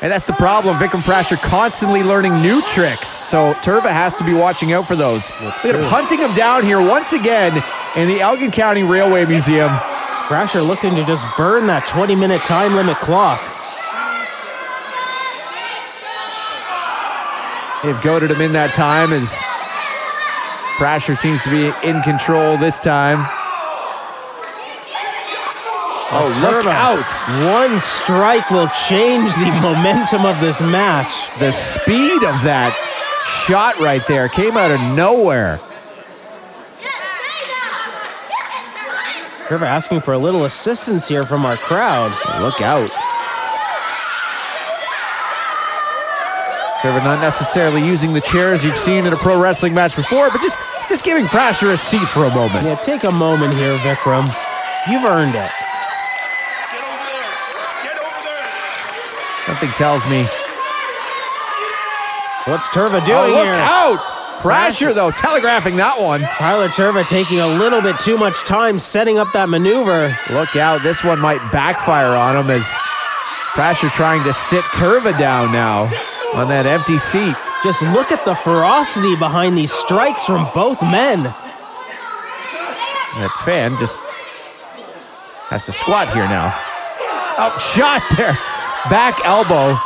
Speaker 1: And that's the problem. Vikram Prasher constantly learning new tricks. So Turva has to be watching out for those. Look at him hunting him down here once again in the Elgin County Railway Museum.
Speaker 2: Prasher looking to just burn that 20-minute time limit clock.
Speaker 1: They've goaded him in that time as Prasher seems to be in control this time. Oh, look out!
Speaker 2: One strike will change the momentum of this match.
Speaker 1: The speed of that shot right there came out of nowhere.
Speaker 2: Turva asking for a little assistance here from our crowd.
Speaker 1: Look out. Turva not necessarily using the chairs you've seen in a pro wrestling match before, but just giving Prasher a seat for a moment.
Speaker 2: Yeah, take a moment here, Vikram. You've earned it.
Speaker 4: Get over there. Get over there.
Speaker 1: Something tells me.
Speaker 2: What's Turva doing
Speaker 1: Oh, look
Speaker 2: here?
Speaker 1: out! Prasher, though, telegraphing that one.
Speaker 2: Tyler Turva taking a little bit too much time setting up that maneuver.
Speaker 1: Look out, this one might backfire on him as Prasher trying to sit Turva down now on that empty seat.
Speaker 2: Just look at the ferocity behind these strikes from both men.
Speaker 1: That fan just has to squat here now. Oh, shot there. Back elbow.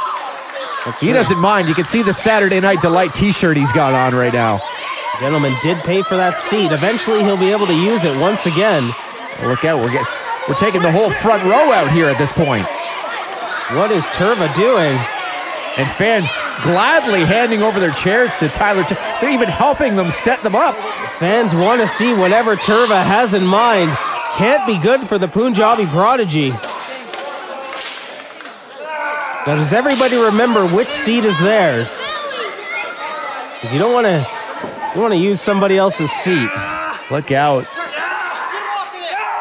Speaker 1: He doesn't mind. You can see the Saturday Night Delight t-shirt he's got on right now.
Speaker 2: Gentleman did pay for that seat. Eventually he'll be able to use it once again.
Speaker 1: Look out, we're taking the whole front row out here at this point.
Speaker 2: What is Turva doing?
Speaker 1: And fans gladly handing over their chairs to Tyler. They're even helping them set them up.
Speaker 2: Fans want to see whatever Turva has in mind. Can't be good for the Punjabi Prodigy. Now, does everybody remember which seat is theirs? Because you don't want to use somebody else's seat.
Speaker 1: Look out.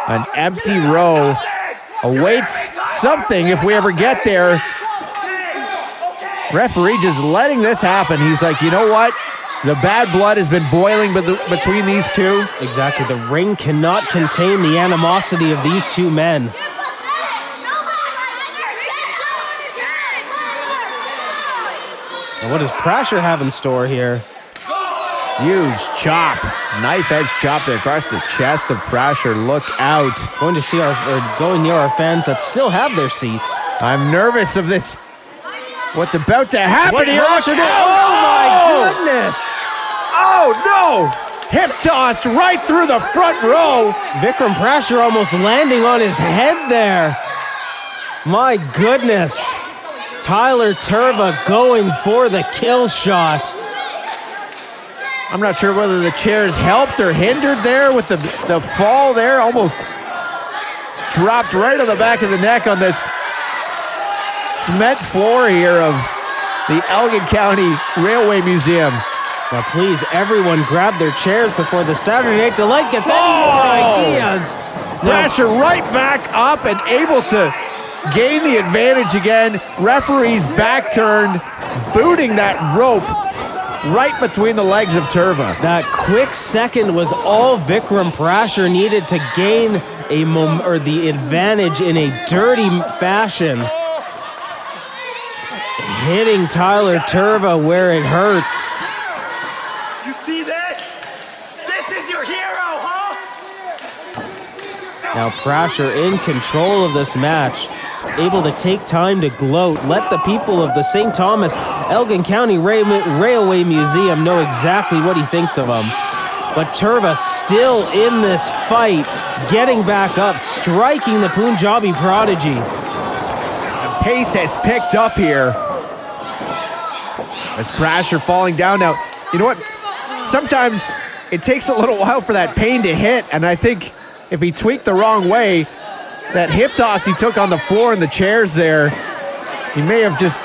Speaker 1: An empty row awaits something if we ever get there. Referee just letting this happen. He's like, you know what? The bad blood has been boiling between these two.
Speaker 2: Exactly. The ring cannot contain the animosity of these two men. Now, what does Prasher have in store here?
Speaker 1: Huge chop. Knife edge chop there across the chest of Prasher. Look out.
Speaker 2: Going to see going near our fans that still have their seats.
Speaker 1: I'm nervous of this. What's about to happen
Speaker 2: What
Speaker 1: here?
Speaker 2: Prasher
Speaker 1: Look
Speaker 2: did-
Speaker 1: out.
Speaker 2: Oh my goodness!
Speaker 1: Oh no! Hip tossed right through the front row.
Speaker 2: Vikram Prasher almost landing on his head there. My goodness. Tyler Turva going for the kill shot.
Speaker 1: I'm not sure whether the chairs helped or hindered there with the fall there. Almost dropped right on the back of the neck on this cement floor here of the Elgin County Railway Museum.
Speaker 2: Now please, everyone grab their chairs before the Saturday Night Delight gets any more ideas.
Speaker 1: Prasher right back up and able to gain the advantage again. Referee's back turned, booting that rope right between the legs of Turva.
Speaker 2: That quick second was all Vikram Prasher needed to gain the advantage in a dirty fashion. Hitting Tyler Turva where it hurts.
Speaker 4: You see this? This is your hero, huh?
Speaker 2: Now Prasher in control of this match, able to take time to gloat, let the people of the St. Thomas Elgin County Railway Museum know exactly what he thinks of them. But Turva still in this fight, getting back up, striking the Punjabi Prodigy.
Speaker 1: The pace has picked up here as Prasher falling down now. You know what? Sometimes it takes a little while for that pain to hit, and I think if he tweaked the wrong way, that hip toss he took on the floor and the chairs there, he may have just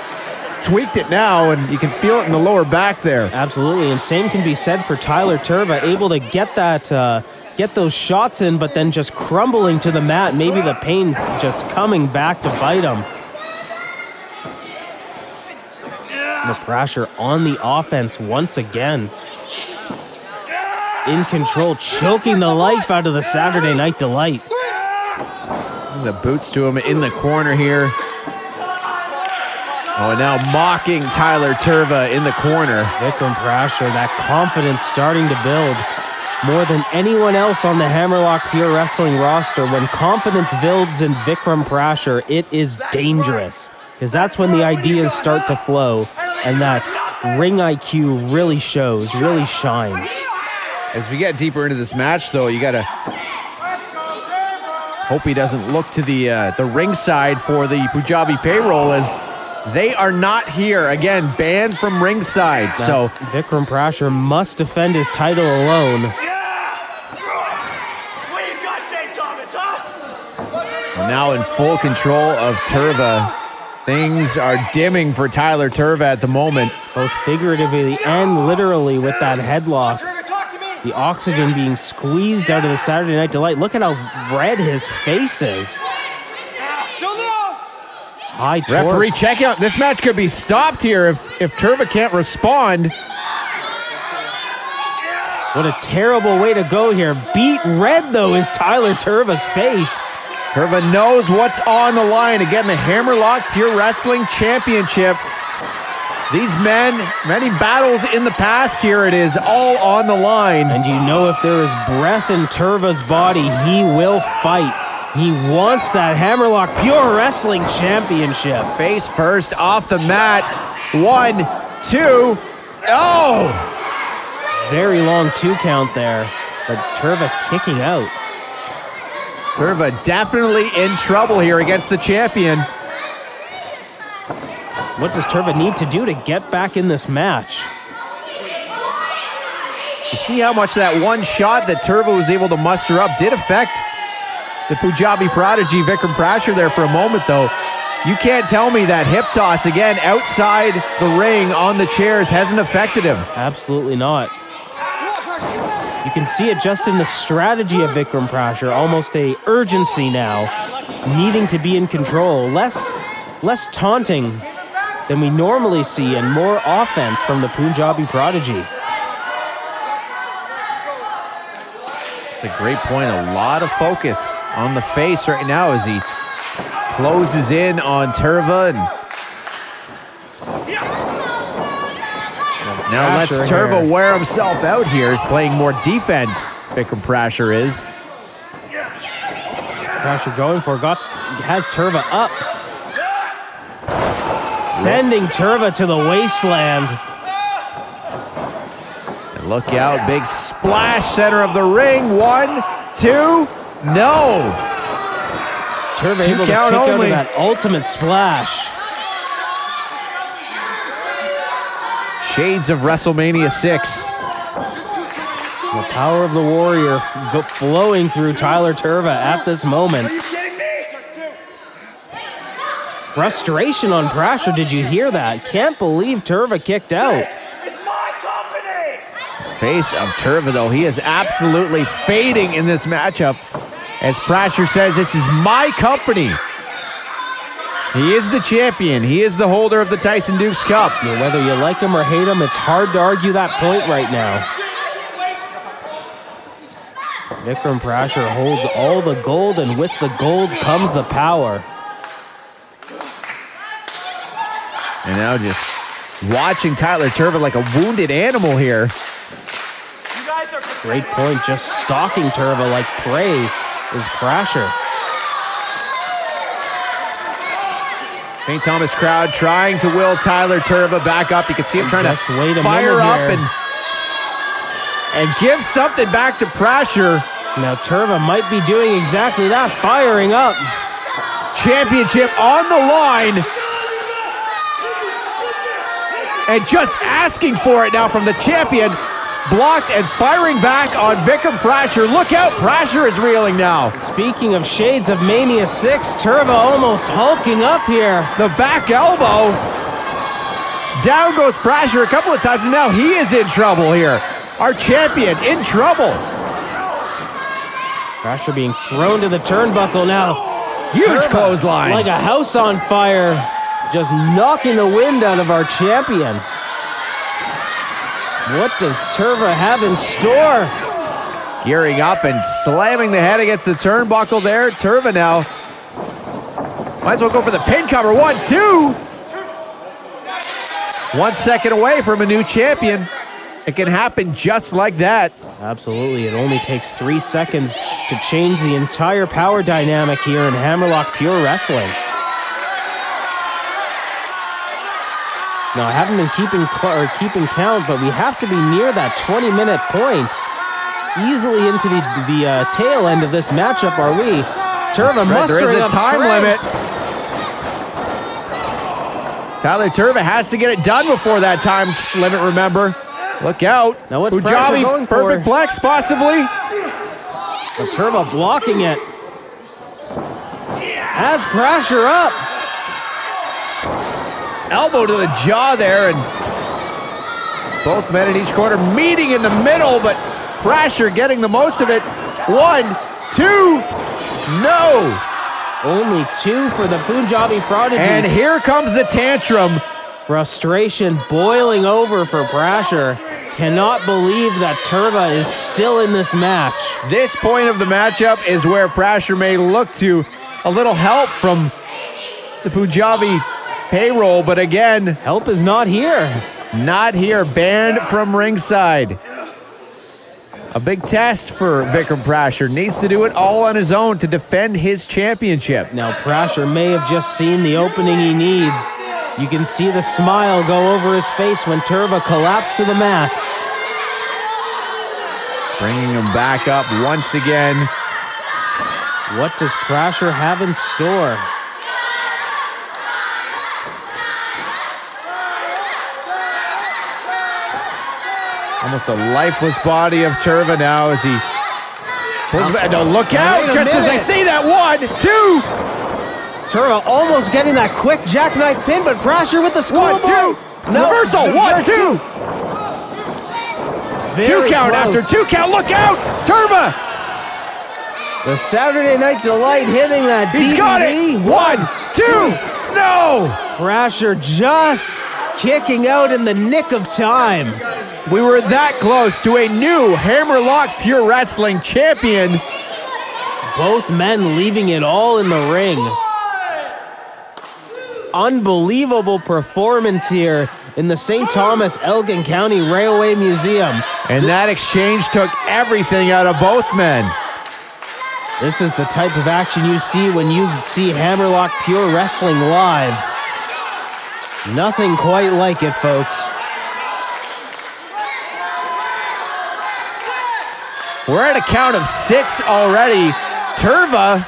Speaker 1: tweaked it now, and you can feel it in the lower back there.
Speaker 2: Absolutely, and same can be said for Tyler Turva, able to get that, get those shots in, but then just crumbling to the mat. Maybe the pain just coming back to bite him. The Prasher on the offense once again. In control, choking the life out of the Saturday Night Delight.
Speaker 1: The boots to him in the corner here. Oh, and now mocking Tyler Turva in the corner.
Speaker 2: Vikram Prasher, that confidence starting to build. More than anyone else on the Hammerlock Pure Wrestling roster, when confidence builds in Vikram Prasher, it is dangerous. Because that's when the ideas start to flow, and that ring IQ really shows, really shines.
Speaker 1: As we get deeper into this match, though, you gotta hope he doesn't look to the ringside for the Punjabi payroll, as they are not here. Again, banned from ringside. So
Speaker 2: Vikram Prasher must defend his title alone.
Speaker 4: What you got, St. Thomas, huh?
Speaker 1: now in full control of Turva. Things are dimming for Tyler Turva at the moment.
Speaker 2: Both figuratively and literally with that headlock. The oxygen being squeezed out of the Saturday Night Delight. Look at how red his face is. High torque.
Speaker 1: Referee check out. This match could be stopped here if Turva can't respond.
Speaker 2: What a terrible way to go here. Beat red, though, is Tyler Turva's face.
Speaker 1: Turva knows what's on the line. Again, the Hammerlock Pure Wrestling Championship. These men, many battles in the past here. It is all on the line.
Speaker 2: And you know if there is breath in Turva's body, he will fight. He wants that Hammerlock Pure Wrestling Championship.
Speaker 1: Face first off the mat. 1, 2. Oh!
Speaker 2: Very long 2 count there, but Turva kicking out.
Speaker 1: Turva definitely in trouble here against the champion.
Speaker 2: What does Turva need to do to get back in this match?
Speaker 1: You see how much that one shot that Turva was able to muster up did affect the Punjabi prodigy Vikram Prasher there for a moment, though. You can't tell me that hip toss, again, outside the ring on the chairs hasn't affected him.
Speaker 2: Absolutely not. You can see it just in the strategy of Vikram Prasher, almost a urgency now, needing to be in control, less taunting than we normally see, and more offense from the Punjabi prodigy.
Speaker 1: It's a great point. A lot of focus on the face right now as he closes in on Turva. And now lets Turva wear himself out here, playing more defense. Vikram Prasher is.
Speaker 2: Prasher going for it, has Turva up. Sending Turva to the wasteland.
Speaker 1: And look out, big splash, center of the ring. 1, 2, no.
Speaker 2: Turva
Speaker 1: 2
Speaker 2: able to kick
Speaker 1: count
Speaker 2: out of
Speaker 1: only.
Speaker 2: that ultimate splash.
Speaker 1: Shades of WrestleMania 6.
Speaker 2: The power of the warrior flowing through Tyler Turva at this moment.
Speaker 4: Are you kidding me?
Speaker 2: Frustration on Prasher, did you hear that? Can't believe Turva kicked out.
Speaker 4: It's my company!
Speaker 1: Face of Turva, though, he is absolutely fading in this matchup. As Prasher says, this is my company. He is the champion. He is the holder of the Tyson Dukes Cup.
Speaker 2: Yeah, whether you like him or hate him, it's hard to argue that point right now. Vikram Prasher holds all the gold, and with the gold comes the power.
Speaker 1: And now just watching Tyler Turva like a wounded animal here.
Speaker 4: You guys are
Speaker 2: Great point, just stalking Turva like prey is Prasher.
Speaker 1: St. Thomas crowd trying to will Tyler Turva back up. You can see him trying
Speaker 2: Just wait
Speaker 1: to
Speaker 2: a
Speaker 1: fire
Speaker 2: minute
Speaker 1: up
Speaker 2: here.
Speaker 1: and give something back to Prasher.
Speaker 2: Now Turva might be doing exactly that, firing up.
Speaker 1: Championship on the line. And just asking for it now from the champion. Blocked and firing back on Vikram Prasher. Look out, Prasher is reeling now.
Speaker 2: Speaking of shades of Mania 6, Turva almost hulking up here.
Speaker 1: The back elbow. Down goes Prasher a couple of times, and now he is in trouble here. Our champion in trouble.
Speaker 2: Prasher being thrown to the turnbuckle now.
Speaker 1: Huge
Speaker 2: Turva,
Speaker 1: clothesline.
Speaker 2: like a house on fire, just knocking the wind out of our champion. What does Turva have in store?
Speaker 1: Gearing up and slamming the head against the turnbuckle there. Turva now. Might as well go for the pin cover. 1, 2. 1 second away from a new champion. It can happen just like that.
Speaker 2: Absolutely. It only takes 3 seconds to change the entire power dynamic here in Hammerlock Pure Wrestling. Now, I haven't been keeping count, but we have to be near that 20-minute point. Easily into the tail end of this matchup, are we? Turva mustering
Speaker 1: There is a
Speaker 2: up
Speaker 1: time
Speaker 2: strength.
Speaker 1: limit. Tyler Turva has to get it done before that time limit, remember. Look out.
Speaker 2: Now what's
Speaker 1: Punjabi,
Speaker 2: Prasher going for?
Speaker 1: perfect plex, possibly.
Speaker 2: But Turva blocking it. Has Prasher up.
Speaker 1: elbow to the jaw there, and both men in each corner meeting in the middle, but Prasher getting the most of it. 1, 2, no!
Speaker 2: Only 2 for the Punjabi Prodigy.
Speaker 1: And here comes the tantrum.
Speaker 2: Frustration boiling over for Prasher. Cannot believe that Turva is still in this match.
Speaker 1: This point of the matchup is where Prasher may look to a little help from the Punjabi payroll, but again,
Speaker 2: Help is not here.
Speaker 1: not here, banned from ringside. A big test for Vikram Prasher. Needs to do it all on his own to defend his championship.
Speaker 2: Now Prasher may have just seen the opening he needs. You can see the smile go over his face when Turva collapsed to the mat.
Speaker 1: Bringing him back up once again.
Speaker 2: What does Prasher have in store?
Speaker 1: Almost a lifeless body of Turva now as he pulls back. No, look out!
Speaker 2: Wait a
Speaker 1: Just as I
Speaker 2: minute.
Speaker 1: say that, 1, 2,
Speaker 2: Turva almost getting that quick jackknife pin, but Prasher with the
Speaker 1: 1, 2, reversal, 1, 2, 2 count after 2 count. Look out, Turva!
Speaker 2: The Saturday Night Delight hitting that
Speaker 1: He's
Speaker 2: DVD.
Speaker 1: got it. 1, 2, no!
Speaker 2: Prasher just kicking out in the nick of time.
Speaker 1: We were that close to a new Hammerlock Pure Wrestling champion.
Speaker 2: Both men leaving it all in the ring. Unbelievable performance here in the St. Thomas Elgin County Railway Museum.
Speaker 1: And that exchange took everything out of both men.
Speaker 2: This is the type of action you see when you see Hammerlock Pure Wrestling live. Nothing quite like it, folks.
Speaker 1: We're at a count of 6 already. Turva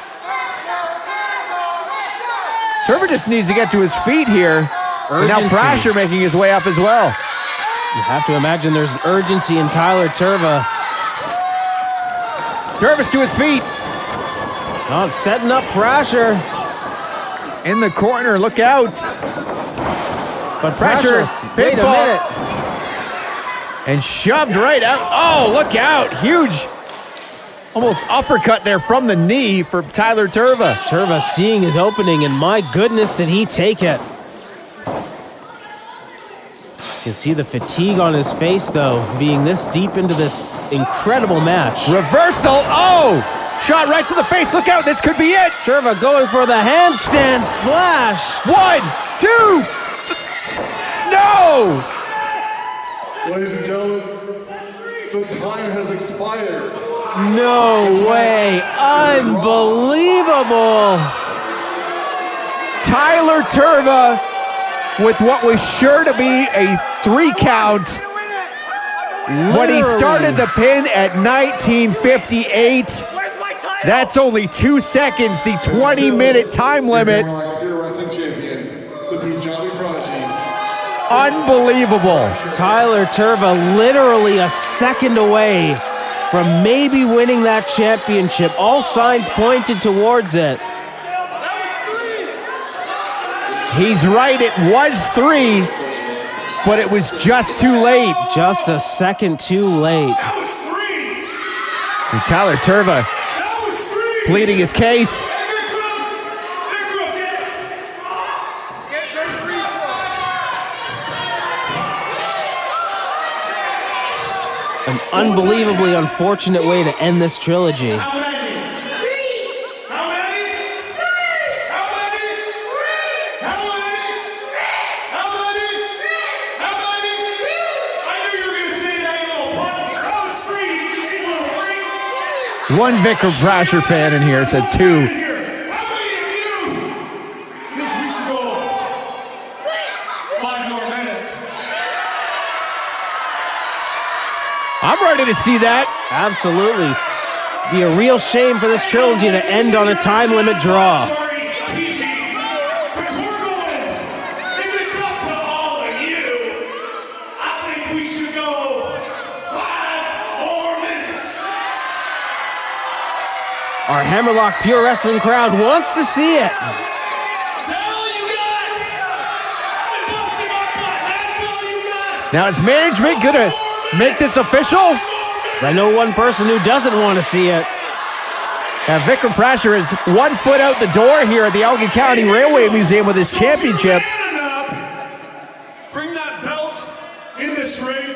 Speaker 1: just needs to get to his feet here. And now
Speaker 2: Urgency.
Speaker 1: Prasher making his way up as well.
Speaker 2: You have to imagine there's urgency in Tyler Turva.
Speaker 1: Turva's to his feet.
Speaker 2: Oh, it's setting up Prasher.
Speaker 1: In the corner, look out.
Speaker 2: But
Speaker 1: Prasher,
Speaker 2: wait a
Speaker 1: pinfall.
Speaker 2: minute.
Speaker 1: And shoved right out. Oh, look out. Huge. Almost uppercut there from the knee for Tyler Turva.
Speaker 2: Turva seeing his opening, and my goodness, did he take it. You can see the fatigue on his face, though, being this deep into this incredible match.
Speaker 1: Reversal. Oh, shot right to the face. Look out. This could be it.
Speaker 2: Turva going for the handstand splash.
Speaker 1: 1, 2. No.
Speaker 3: Ladies and gentlemen, the time has expired.
Speaker 2: No way. Unbelievable.
Speaker 1: Tyler Turva with what was sure to be a 3 count when he started the pin at 1958.
Speaker 4: Where's my title?
Speaker 1: That's only 2 seconds, the 20-minute time limit.
Speaker 3: Hammerlock Pure Wrestling champion, the Punjabi Prodigy.
Speaker 1: Unbelievable.
Speaker 2: Tyler Turva literally a second away from maybe winning that championship. All signs pointed towards it.
Speaker 1: He's right, it was 3, but it was just too late.
Speaker 2: Just a second too late.
Speaker 3: That was 3.
Speaker 1: And Tyler Turva
Speaker 3: That was 3.
Speaker 1: pleading his case.
Speaker 2: An unbelievably unfortunate way to end this trilogy.
Speaker 3: How many? How many? How many? How many? How many? How many? I knew you were going to say that, you little punk. That was 3. You little freak.
Speaker 1: One Vikram Prasher fan in here said 2.
Speaker 3: How many of you think we should go 5 more minutes?
Speaker 1: I'm ready to see that.
Speaker 2: Absolutely. Be a real shame for this trilogy to end on a time limit draw.
Speaker 3: Sorry, PG, because we're going. If it's up to all of you, I think we should go 5 more minutes.
Speaker 2: Our Hammerlock Pure Wrestling crowd wants to see it.
Speaker 3: Is that all you got?
Speaker 1: Now is management gonna make this official?
Speaker 2: I know one person who doesn't want to see it.
Speaker 1: Now Vikram Prasher is 1 foot out the door here at the Elgin County Railway Museum with his championship.
Speaker 3: Bring that belt in this ring.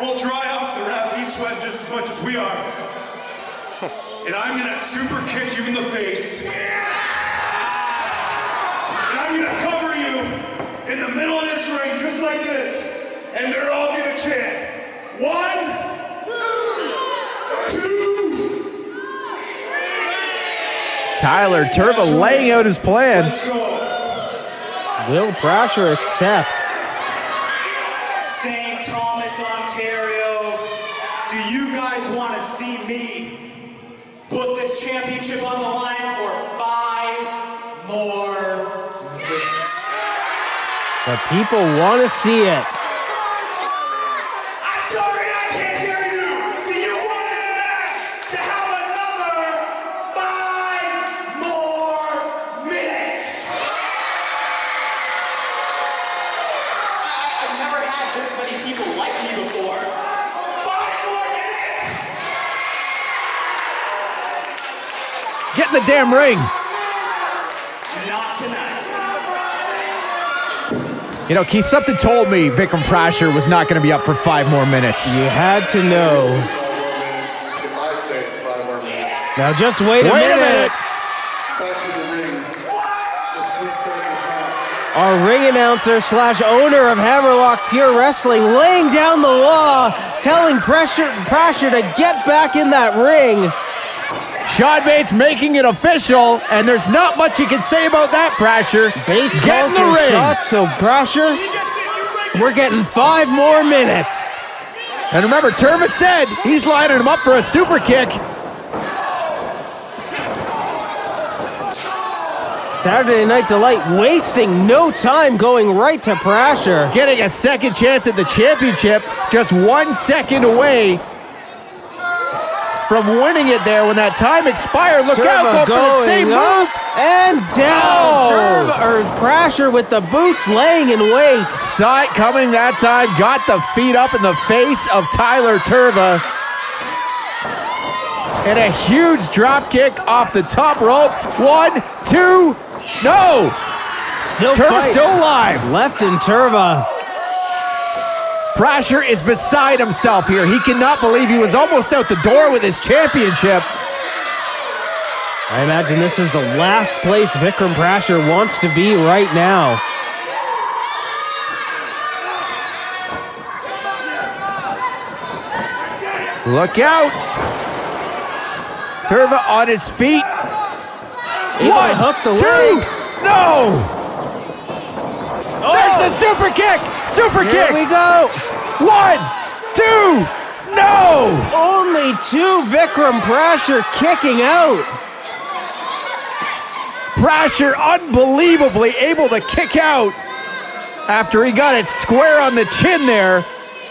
Speaker 3: We'll dry off the ref. He's sweating just as much as we are. And I'm gonna super kick you in the face. And I'm gonna cover you in the middle of this ring just like this. And they're all gonna chant. 1, 2.
Speaker 1: Tyler Turba laying out his plan.
Speaker 3: Let's go.
Speaker 2: Will Prasher accept?
Speaker 4: St. Thomas, Ontario, do you guys want to see me put this championship on the line for 5 more weeks?
Speaker 2: The people want to see it.
Speaker 4: I'm sorry, I can't hear you. Do you want this match to have another 5 more minutes? I've never had this many people like me before. 5 more minutes?
Speaker 1: Get in the damn ring.
Speaker 4: Not tonight.
Speaker 1: You know, Keith, something told me Vikram Prasher was not going to be up for 5 more minutes.
Speaker 2: You had to know.
Speaker 6: If I say it's 5 more minutes.
Speaker 2: Now just wait a minute.
Speaker 6: Back to the ring. Let's restart this match.
Speaker 2: Our ring announcer / owner of Hammerlock Pure Wrestling laying down the law, telling Prasher to get back in that ring.
Speaker 1: Sean Bates making it official, and there's not much you can say about that, Prasher.
Speaker 2: Bates
Speaker 1: Get in
Speaker 2: calls
Speaker 1: the
Speaker 2: his
Speaker 1: ring.
Speaker 2: shot, so Prasher, we're getting 5 more minutes.
Speaker 1: And remember, Turva said he's lining him up for a super kick.
Speaker 2: Saturday Night Delight wasting no time going right to Prasher.
Speaker 1: Getting a second chance at the championship, just 1 second away from winning it there when that time expired. Look out,
Speaker 2: Turva
Speaker 1: go for the same
Speaker 2: going up
Speaker 1: move.
Speaker 2: and down.
Speaker 1: Oh.
Speaker 2: Prasher with the boots laying in wait.
Speaker 1: Saw it coming that time, got the feet up in the face of Tyler Turva. And a huge drop kick off the top rope. 1, 2, no!
Speaker 2: Still
Speaker 1: Turva's
Speaker 2: fighting.
Speaker 1: still alive.
Speaker 2: Left in Turva.
Speaker 1: Prasher is beside himself here. He cannot believe he was almost out the door with his championship.
Speaker 2: I imagine this is the last place Vikram Prasher wants to be right now.
Speaker 1: Look out! Turva on his feet.
Speaker 2: Able to
Speaker 1: 1,
Speaker 2: hook the
Speaker 1: 2,
Speaker 2: leg.
Speaker 1: no! There's the super kick! Super
Speaker 2: Here
Speaker 1: kick!
Speaker 2: we go.
Speaker 1: 1, 2, no!
Speaker 2: Only 2 Vikram Prasher kicking out.
Speaker 1: Prasher unbelievably able to kick out after he got it square on the chin there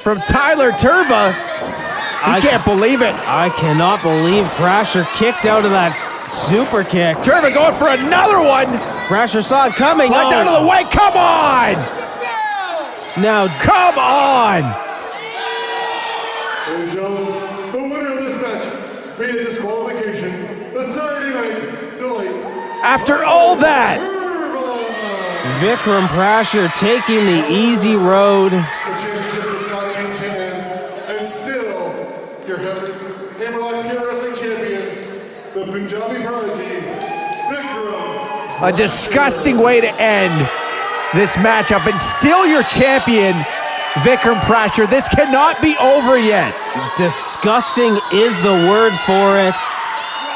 Speaker 1: from Tyler Turva. He can't believe it.
Speaker 2: I cannot believe Prasher kicked out of that super kick.
Speaker 1: Turva going for another one.
Speaker 2: Prasher saw it coming.
Speaker 1: Slide down to the way. Come on!
Speaker 2: Now,
Speaker 1: Come on!
Speaker 6: Ladies and gentlemen, the winner of this match via disqualification, the Saturday Night Delight.
Speaker 1: After all that,
Speaker 2: Vikram Prasher taking the easy road.
Speaker 6: The championship does not change hands, and still, your Hammerlock Pure Wrestling Champion, the Punjabi Prodigy, Vikram.
Speaker 1: a disgusting way to end this matchup. And still your champion, Vikram Prasher. This cannot be over yet.
Speaker 2: Disgusting is the word for it.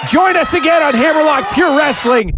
Speaker 1: Join us again on Hammerlock Pure Wrestling